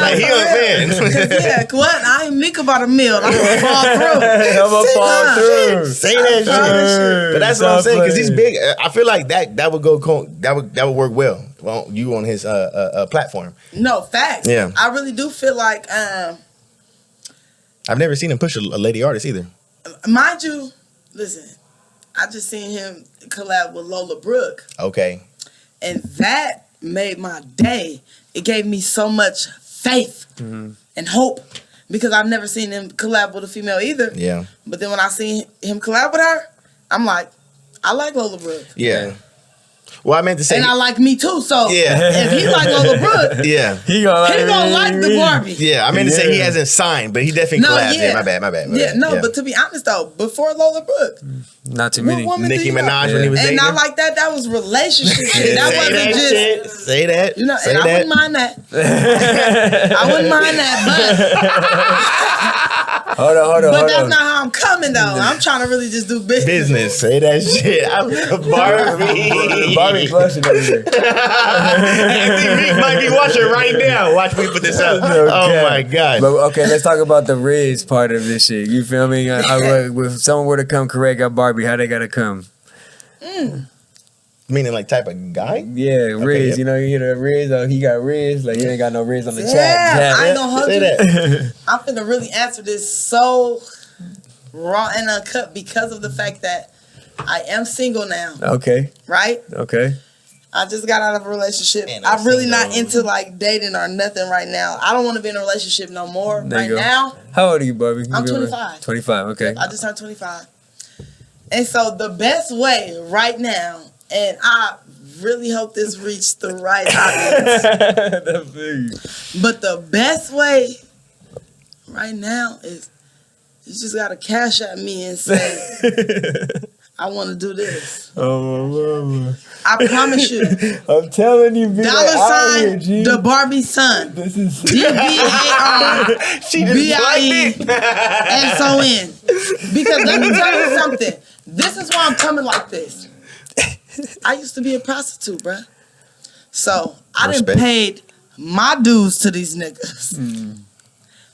like, he a fan. Yeah, what? I ain't Meek about a meal. I'm gonna fall through. I'm gonna fall through. Say that shit. But that's what I'm saying, because he's big. I feel like that would go. That would work well. Well, you on his platform. No, facts. Yeah. I really do feel like I've never seen him push a lady artist either. Mind you, listen, I just seen him collab with Lola Brooke. Okay. And that made my day. It gave me so much faith and hope, because I've never seen him collab with a female either. Yeah. But then when I seen him collab with her, I'm like, I like Lola Brooke. Yeah. Well, I meant to say, and I like me too. So Yeah. if he like Lola Brooke, yeah, He gonna like the Barbie. yeah. I meant to say he hasn't signed, but he definitely collabed. Yeah, my bad. But to be honest though, before Lola Brooke, Not too many. what woman Nicki do you Minaj like? when he was dating. And not like that. That was relationship shit. That wasn't just. Shit. Say that. You know, say and that. I wouldn't mind that. I wouldn't mind that, Hold on. but that's not how I'm coming though. I'm trying to really just do business. Business. Say that shit. I love Barbie. Barbie flushing over there. Anthony Meek might be watching right now. Watch me put this up. Oh my god. But okay, let's talk about the Riz part of this shit. You feel me? If someone were to come correct at Barbie, how they gotta come? Meaning like type of guy? Yeah, Riz. yep. You know, you hear the Riz. Oh, he got Riz. Like he ain't got no Riz on the Yeah, chat. I ain't gonna hold Say you. that. I'm finna really answer this so raw and uncut because of the fact that I am single now, Okay. right? Okay. I just got out of a relationship. And I'm I'm really single. not into like dating or nothing right now. I don't want to be in a relationship no more There right you go. now. How old are you, Barbie? I'm 25. 25. Okay. I just turned 25. And so the best way right now, and I really hope this reached the right audience, but the best way right now is you just got to cash at me and say, I want to do this. Oh, mama. I promise you. I'm telling you, be Dollar out here, sign, G. the Barbie son. This is DBAR. She just BIE. plugged it. SON. Because let me tell you something. This is why I'm coming like this. I used to be a prostitute, bruh. So I done Respect. paid my dues to these niggas.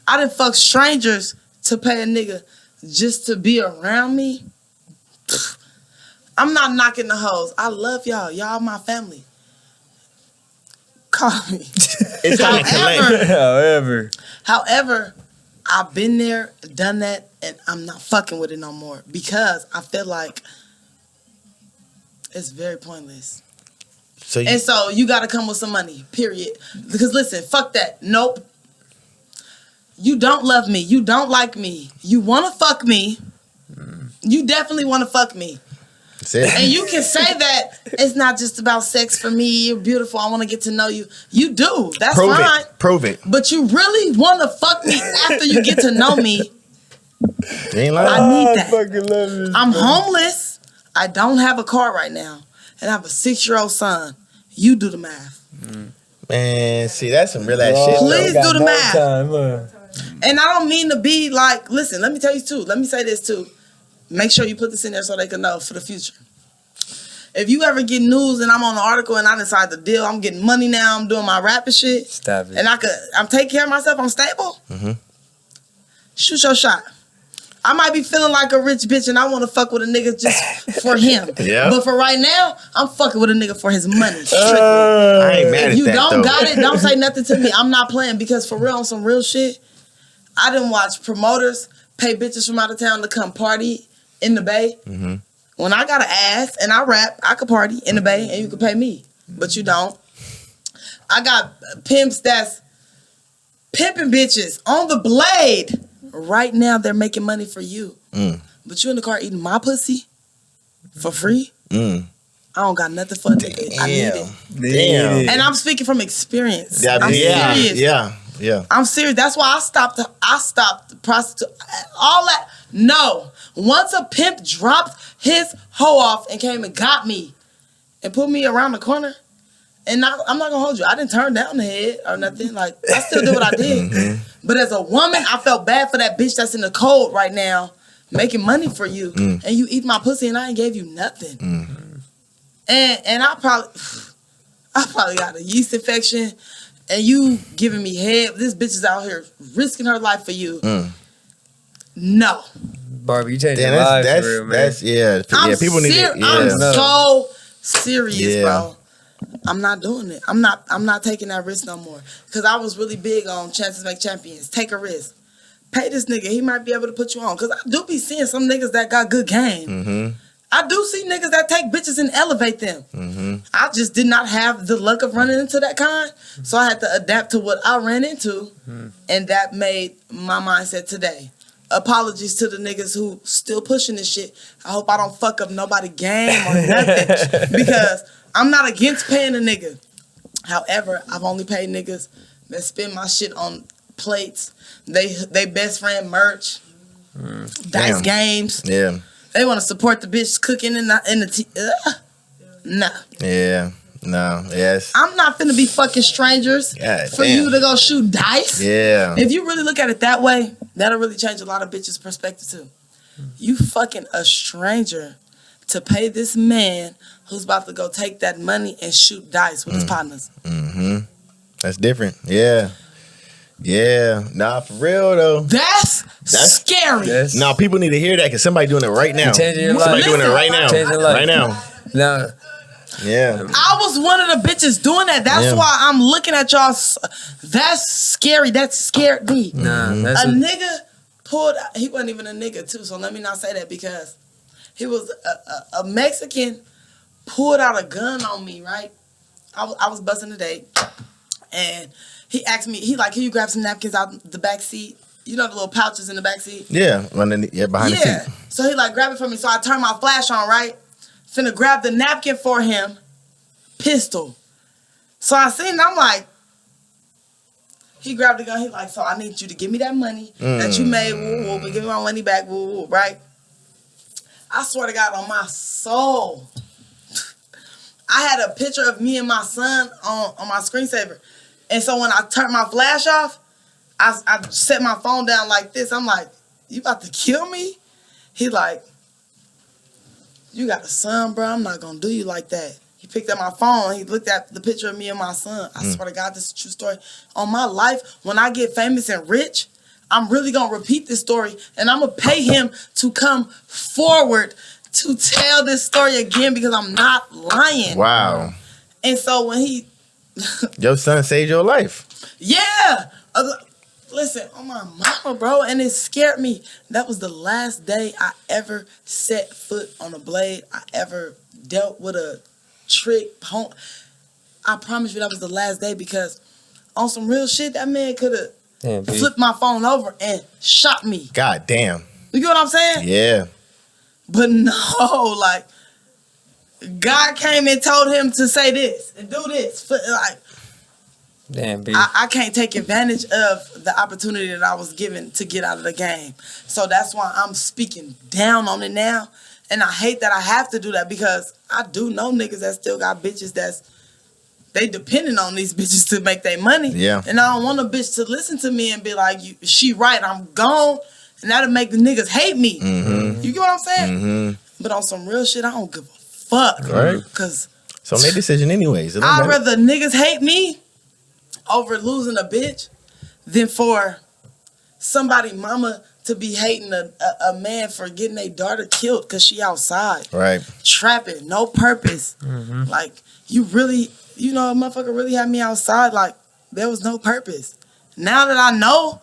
I done fuck strangers to pay a nigga just to be around me. I'm not knocking the hoes. I love y'all. Y'all my family. Call me. It's time to collect. However, I've been there, done that, and I'm not fucking with it no more because I feel like it's very pointless. So And so you got to come with some money, period. Because listen, fuck that. Nope. You don't love me. You don't like me. You want to fuck me. You definitely want to fuck me. that's it. And you can say that it's not just about sex for me. You're beautiful. I want to get to know you. You do. That's Prove fine. it. Prove it. But you really want to fuck me after you get to know me. You ain't lying. I need that. fucking love this. I'm homeless. I don't have a car right now. And I have a 6-year-old son. You do the math. Man, see, that's some real ass shit. Please though. do the math. Time, And I don't mean to be like, listen, let me tell you too. Let me say this too. Make sure you put this in there so they can know for the future. If you ever get news and I'm on an article and I decide to deal, I'm getting money now, I'm doing my rap and shit, Stop it. and I'm taking care of myself, I'm stable, shoot your shot. I might be feeling like a rich bitch and I want to fuck with a nigga just for him. Yeah. But for right now, I'm fucking with a nigga for his money. I ain't mad If at you that, don't though. got it, don't say nothing to me. I'm not playing because for real, on some real shit, I didn't watch promoters pay bitches from out of town to come party in the Bay. When I got an ass and I rap, I could party in the Bay and you could pay me. But you don't. I got pimps that's pimping bitches on the blade. Right now, they're making money for you. But you in the car eating my pussy for free? I don't got nothing for a nigga. I need it. Damn. And I'm speaking from experience. Yeah, I'm yeah, serious. yeah. I'm serious. That's why I stopped prostitute. All that. No. Once a pimp dropped his hoe off and came and got me and put me around the corner, and I'm not gonna hold you. I didn't turn down the head or nothing. Like, I still did what I did. But as a woman, I felt bad for that bitch that's in the cold right now, making money for you, and you eat my pussy and I ain't gave you nothing. And I probably got a yeast infection, and you giving me head. This bitch is out here risking her life for you. No. Barbie, you changing Damn, lives that's for real, man. that's yeah. I'm People need it. I'm Yeah. so serious, Yeah. bro. I'm not doing it. I'm not taking that risk no more. Cause I was really big on chances make champions. Take a risk. Pay this nigga. He might be able to put you on. Cause I do be seeing some niggas that got good game. I do see niggas that take bitches and elevate them. I just did not have the luck of running into that kind. So I had to adapt to what I ran into. And that made my mindset today. Apologies to the niggas who still pushing this shit. I hope I don't fuck up nobody game or nothing. Because I'm not against paying a nigga. However, I've only paid niggas that spend my shit on plates. They best friend merch, dice games. Yeah. They want to support the bitch cooking in the nah. Yeah. No. Yes. I'm not finna be fucking strangers for you to go shoot dice. Yeah. If you really look at it that way, that'll really change a lot of bitches' perspective too. You fucking a stranger to pay this man who's about to go take that money and shoot dice with his partners. Mm-hmm. That's different. Yeah. Yeah. Nah, for real though. That's scary. Nah, people need to hear that because somebody doing it right now. Changing your life. Somebody doing it right now. Changing your life. Right now. Now, Yeah. I was one of the bitches doing that. That's why I'm looking at y'all. That's scary. That scared me. nah, that's A nigga pulled. He wasn't even a nigga too. So let me not say that because he was a Mexican. Pulled out a gun on me. Right. I was busting a date, and he asked me. He like, can you grab some napkins out the back seat? You know the little pouches in the back seat. Yeah. Behind the seat. So he like grab it from me. So I turned my flash on. Right. Finna grab the napkin for him. Pistol. So I seen it, I'm like, he grabbed the gun, he like, so I need you to give me that money that you made, but give me my money back, right? I swear to God on my soul. I had a picture of me and my son on my screensaver. And so when I turned my flash off, I set my phone down like this. I'm like, you about to kill me? He like, you got a son, bro. I'm not gonna do you like that. He picked up my phone. He looked at the picture of me and my son. I swear to God, this is a true story. On my life, when I get famous and rich, I'm really gonna repeat this story, and I'm gonna pay him to come forward to tell this story again because I'm not lying. Wow. And so when he, your son saved your life. yeah. Listen, on my mama, bro, and it scared me. That was the last day I ever set foot on a blade. I ever dealt with a trick. I promise you that was the last day because on some real shit, that man could have flipped my phone over and shot me. God damn. You get what I'm saying? Yeah. But no, like, God came and told him to say this and do this. Like, damn, B. I can't take advantage of the opportunity that I was given to get out of the game. So that's why I'm speaking down on it now. And I hate that I have to do that because I do know niggas that still got bitches they depending on these bitches to make their money. Yeah. And I don't want a bitch to listen to me and be like, she right, I'm gone. And that'll make the niggas hate me. Mm-hmm. You get what I'm saying? Mm-hmm. But on some real shit, I don't give a fuck. Right. Cause so make decision anyways. I'd rather niggas hate me over losing a bitch than for somebody mama to be hating a man for getting their daughter killed because she outside. Right. Trapping, no purpose. Mm-hmm. Like, you really, a motherfucker really had me outside. Like, there was no purpose. Now that I know,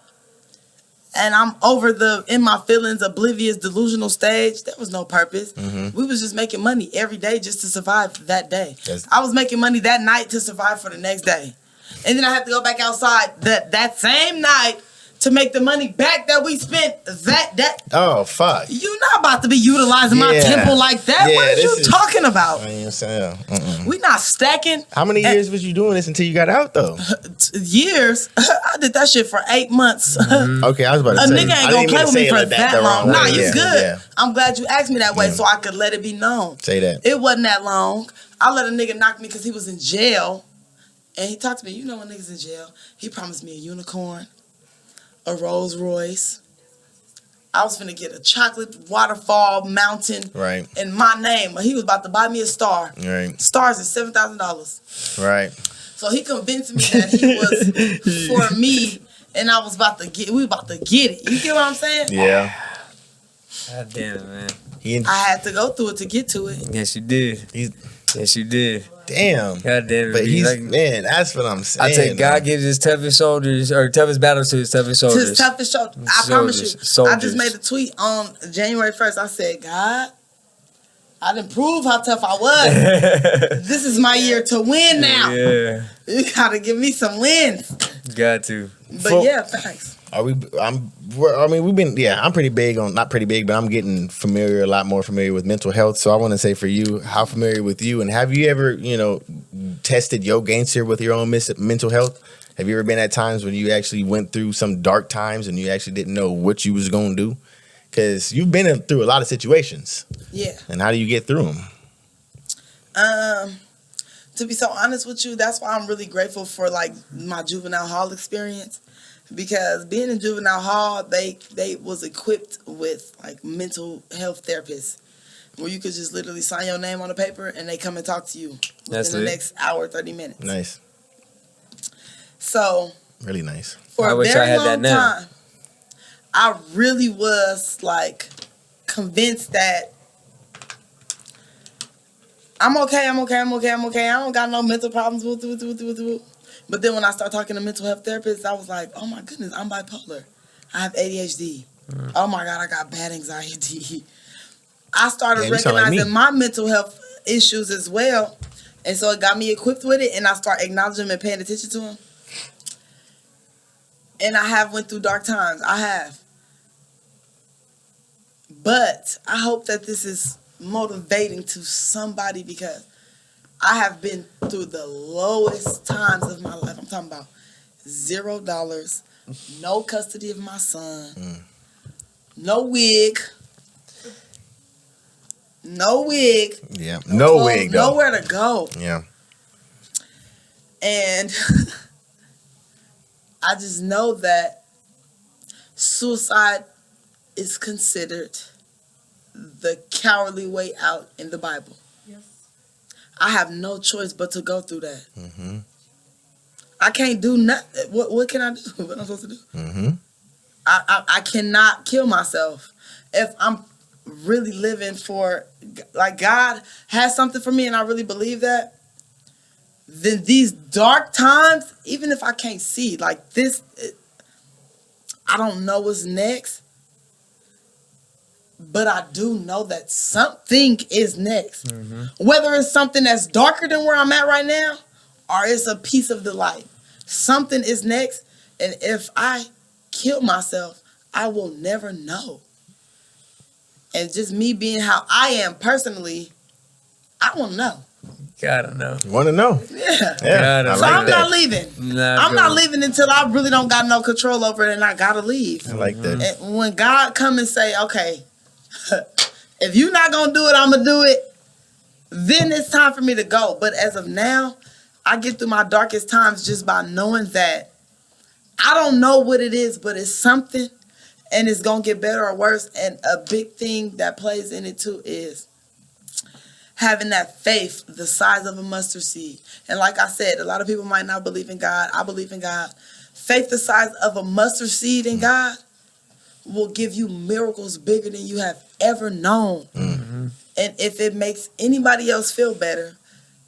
and I'm over in my feelings, oblivious, delusional stage, there was no purpose. Mm-hmm. We was just making money every day just to survive that day. I was making money that night to survive for the next day. And then I have to go back outside that same night to make the money back that we spent that. Oh, fuck. You not about to be utilizing my temple like that. What are you talking about? We not stacking. How many years was you doing this until you got out, though? Years. I did that shit for 8 months. Mm-hmm. Okay, I was about to say. A nigga ain't gonna play with me for that long. Nah, you good. Yeah. I'm glad you asked me that way so I could let it be known. Say that. It wasn't that long. I let a nigga knock me because he was in jail. And he talked to me, when niggas in jail, he promised me a unicorn, a Rolls Royce. I was finna get a chocolate waterfall mountain in my name. He was about to buy me a star. Right. Stars is $7,000. Right. So he convinced me that he was for me, and I was about to we about to get it. You get what I'm saying? Yeah. God damn it, man. I had to go through it to get to it. Yes, you did. Yes, you did. Damn. God damn it. But man, that's what I'm saying. I think God gives his toughest soldiers, or toughest battles to his toughest soldiers. To his toughest soldiers. I promise you. Soldiers. I just made a tweet on January 1st. I said, God, I didn't prove how tough I was. This is my year to win now. Yeah. You gotta give me some wins. Got to. But yeah, thanks. I'm pretty big on, not pretty big, but I'm getting familiar, a lot more familiar with mental health. So I want to say for you, how familiar with you, and have you ever, tested your gangster with your own mental health? Have you ever been at times when you actually went through some dark times and you actually didn't know what you was going to do? Because you've been through a lot of situations. Yeah. And how do you get through them? To be so honest with you, that's why I'm really grateful for like my juvenile hall experience, because being in juvenile hall, they was equipped with like mental health therapists where you could just literally sign your name on a paper and they come and talk to you within the next hour, 30 minutes. Nice. So really nice. For a very long time, I really was like convinced that I'm okay. I don't got no mental problems. But then when I started talking to mental health therapists, I was like, oh my goodness, I'm bipolar. I have ADHD. Oh my God, I got bad anxiety. I started recognizing my mental health issues as well. And so it got me equipped with it, and I started acknowledging them and paying attention to them. And I have went through dark times. I have. But I hope that this is motivating to somebody, because I have been through the lowest times of my life. I'm talking about $0, no custody of my son, no wig, yeah, no wig, nowhere to go. Yeah, and I just know that suicide is considered the cowardly way out in the Bible. Yes. I have no choice but to go through that. Mm-hmm. I can't do nothing. What can I do? What am I supposed to do? Mm-hmm. I cannot kill myself. If I'm really living for, like, God has something for me and I really believe that, then these dark times, even if I can't see, like this, I don't know what's next. But I do know that something is next. Mm-hmm. Whether it's something that's darker than where I'm at right now, or it's a piece of the light. Something is next, and if I kill myself, I will never know. And just me being how I am personally, I want to know. Gotta know. Want to know? Yeah. So I'm not leaving. I'm not leaving until I really don't got no control over it, and I gotta leave. I like that. And when God come and say, okay, if you're not gonna do it, I'm gonna do it, then it's time for me to go. But as of now, I get through my darkest times just by knowing that I don't know what it is, but it's something, and it's gonna get better or worse. And a big thing that plays in it too is having that faith the size of a mustard seed. And like I said, a lot of people might not believe in God. I believe in God. Faith the size of a mustard seed in God will give you miracles bigger than you have ever known. Mm-hmm. And if it makes anybody else feel better,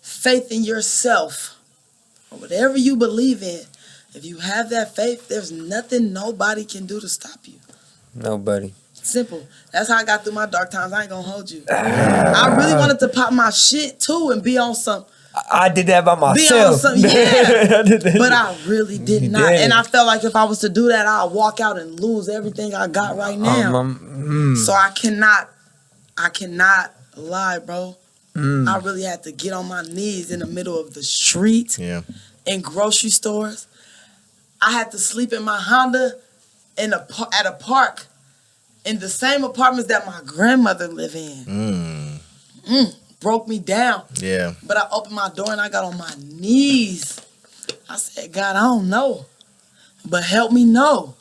faith in yourself, or whatever you believe in, if you have that faith, there's nothing nobody can do to stop you. Nobody. Simple. That's how I got through my dark times. I ain't gonna hold you. I really wanted to pop my shit too and be on some. I did that by myself. But I really did not. And I felt like if I was to do that, I'll walk out and lose everything I got right now. So I cannot lie, bro. I really had to get on my knees in the middle of the street, in grocery stores. I had to sleep in my Honda at a park in the same apartments that my grandmother lived in. Broke me down. Yeah. But I opened my door and I got on my knees. I said, God, I don't know, but help me know.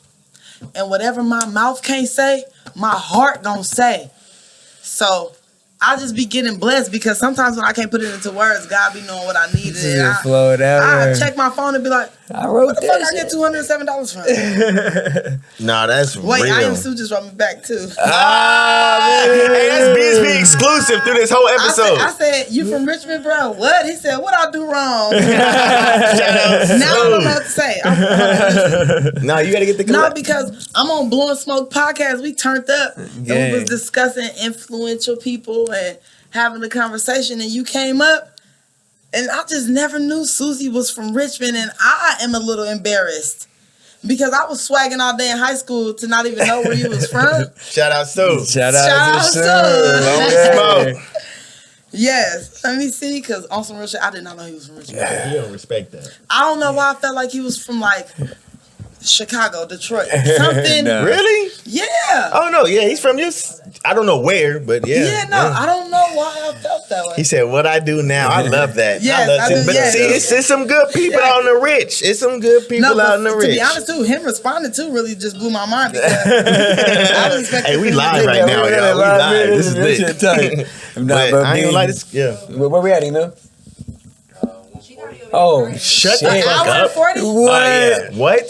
And whatever my mouth can't say, my heart gonna say. So I just be getting blessed, because sometimes when I can't put it into words, God be knowing what I need. I check my phone and be like, I wrote what the fuck I get $207 from? Nah, that's Wait, real. I Am Sue just wrote me back too. Hey, that's BSB exclusive through this whole episode. I said, you from Richmond, bro? What? He said, what I do wrong? Now I don't know what to say. No, you gotta get the No, because I'm on Blowing Smoke podcast. We turned up and we was discussing influential people and having a conversation, and you came up, and I just never knew Susie was from Richmond, and I am a little embarrassed because I was swagging all day in high school to not even know where you was from. Shout out Sue. Shout Shout out out to Sue. Long smoke. Yes, let me see, because on some real shit, I did not know he was from Richmond. He don't respect that. I don't know why I felt like he was from like Chicago, Detroit, something. No. Really? Yeah. Oh no, yeah, he's from you. I don't know where, but yeah. Yeah, no, I don't know why I felt that way. He said, "What I do now, I love that." Yes, I love I it. do, But yes. see, it's some good people out in the rich. It's some good people No, out in the to rich. be honest, too, him responding too really just blew my mind. Because I was expecting Hey, we him to live be right there. now, we y'all. We live, live. man. This is This lit. shit tight. Nah, But but I ain't gonna lie, B, this. Yeah. where we at, Eno? Oh, Shut shit. the fuck Hour and up. 40? What? Yeah. What?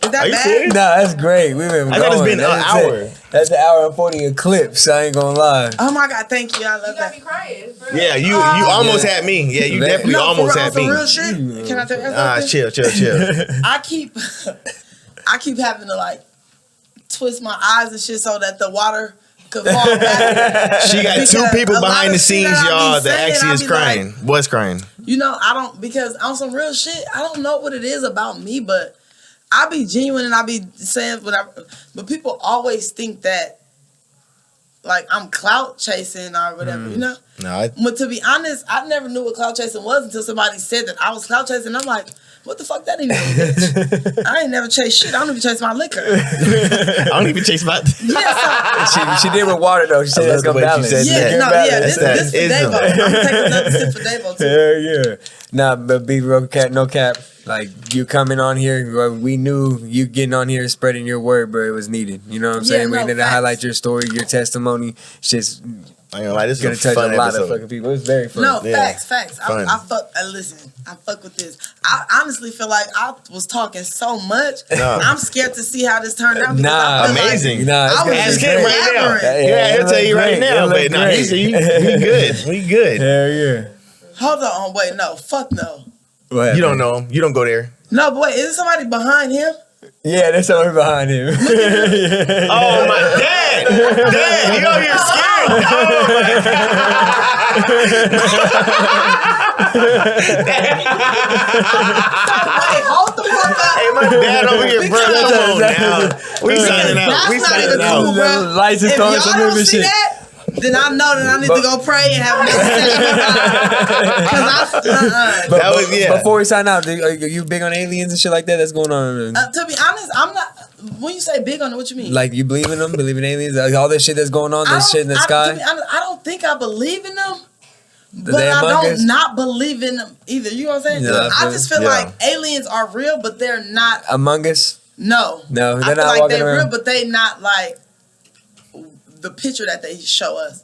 Is that Are you bad? serious? Nah, that's great. We've been I thought it's going. been an That's hour. it. That's an hour and 40 eclipse. I ain't gonna lie. Oh my God, thank you. I love You got that. me crying. For real. Yeah, you almost had me. Yeah, you Man. definitely No, almost for real, had some me. real shit. Can I tell you something? Chill. I keep having to like twist my eyes and shit so that the water could fall back. She got two Because people a lot behind of the shit scenes, that I be y'all, that saying, actually I is be crying. Was crying. You know, I don't, because on some real shit, I don't know what it is about me, but I be genuine and I be saying whatever. But people always think that like I'm clout chasing or whatever, you know? No, But to be honest, I never knew what clout chasing was until somebody said that I was clout chasing. I'm like, what the fuck that even mean, bitch? I ain't never chased shit. I don't even chase my liquor. I don't even chase my. Yeah, so, She did with water though. She said I that's love the gonna way she balance. said yeah, that. no, yeah, this That's for that Davo. ism. I'm gonna take another sip for Davo too. Yeah. Nah, but be real cat, no cap. Like you coming on here, we knew you getting on here spreading your word, but it was needed. You know what I'm Yeah, saying? We no, needed to facts. highlight your story, your testimony. It's just I ain't gonna lie, this gonna is a touch fun a lot episode. of fucking people. It's very fun. No, Yeah. facts. Fun. I fuck. Listen, I fuck with this. I honestly feel like I was talking so much. Nah. I'm scared to see how this turned out. because Nah, I feel amazing. Nah, it's I gonna was be Ask just him great. right now. blabbering. Yeah, he'll tell you right It'll now. look But nah, great. he said we good. We good. Hell yeah. Hold on, wait, no, fuck no. What You don't happened? know him. You don't go there. No, but wait, is there somebody behind him? Yeah, there's someone behind him. Oh my dad! Dad, you over here scared? Wait, hold the fuck up. Hey, my dad over here, bro. Because- Come on now. We signing out. That's We not signing even cool, out. bro. Lights is If throwing y'all some don't moving see shit. that, then I know that I need to go pray and have another session with God. Because That was yeah. Before we sign out, are you big on aliens and shit like that? That's going on. to be honest, I'm not. When you say big on it, what you mean? Like you believe in them, believe in aliens, like all this shit that's going on, this shit in the To sky. be honest, I don't think I believe in them. But They I among don't us? not believe in them either. You know what I'm saying? Yeah, I I feel just feel yeah. like aliens are real, but they're not. Among Us. No, No, I they're feel not like walking they're around. real, but they not like the picture that they show us.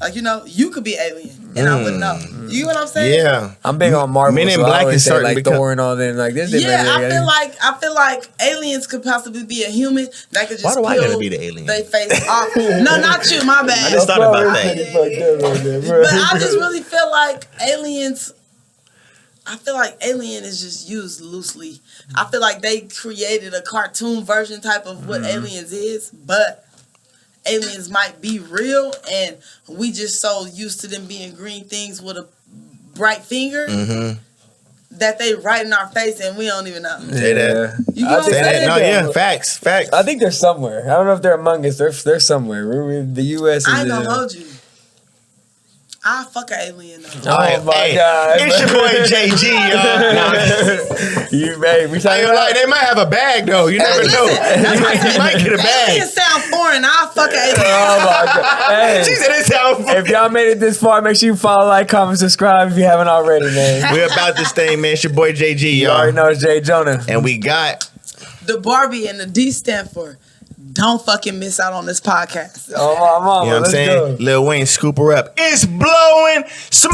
Like, you know, you could be alien and I wouldn't know. You know what I'm saying? Yeah. I'm big on Marvel. Men in so I Black always is say starting like to become- Thor and all them. Like this. Yeah, I feel like aliens could possibly be a human that could just Why do I peel gotta be the alien? they face off. No, not you, my bad. I just thought about that. But I just really feel like aliens. I feel like alien is just used loosely. I feel like they created a cartoon version type of what aliens is, but aliens might be real, and we just so used to them being green things with a bright finger that they right in our face and we don't even know. Say that. You I know what I'm think- Say that. saying? No, yeah. Facts. I think they're somewhere. I don't know if they're among us. They're somewhere. The U.S. is. I ain't gonna hold you. I fuck an alien though. Oh my Hey, God! It's your boy JG, y'all. You, hey, we I talking ain't about like they might have a bag though. You never know. Listen, You might get a bag. Aliens sound foreign. I fuck an alien. Oh my God! Hey, She said it sound. if y'all made it this far, make sure you follow, like, comment, subscribe if you haven't already, man. We're about this thing, man. It's your boy JG, You y'all. already know it's Jay Jonah. And we got The Barbie and the D stand for don't fucking miss out on this podcast. Oh my mama, you know what I'm let's saying? go. Lil Wayne, scoop her up. It's blowing smoke.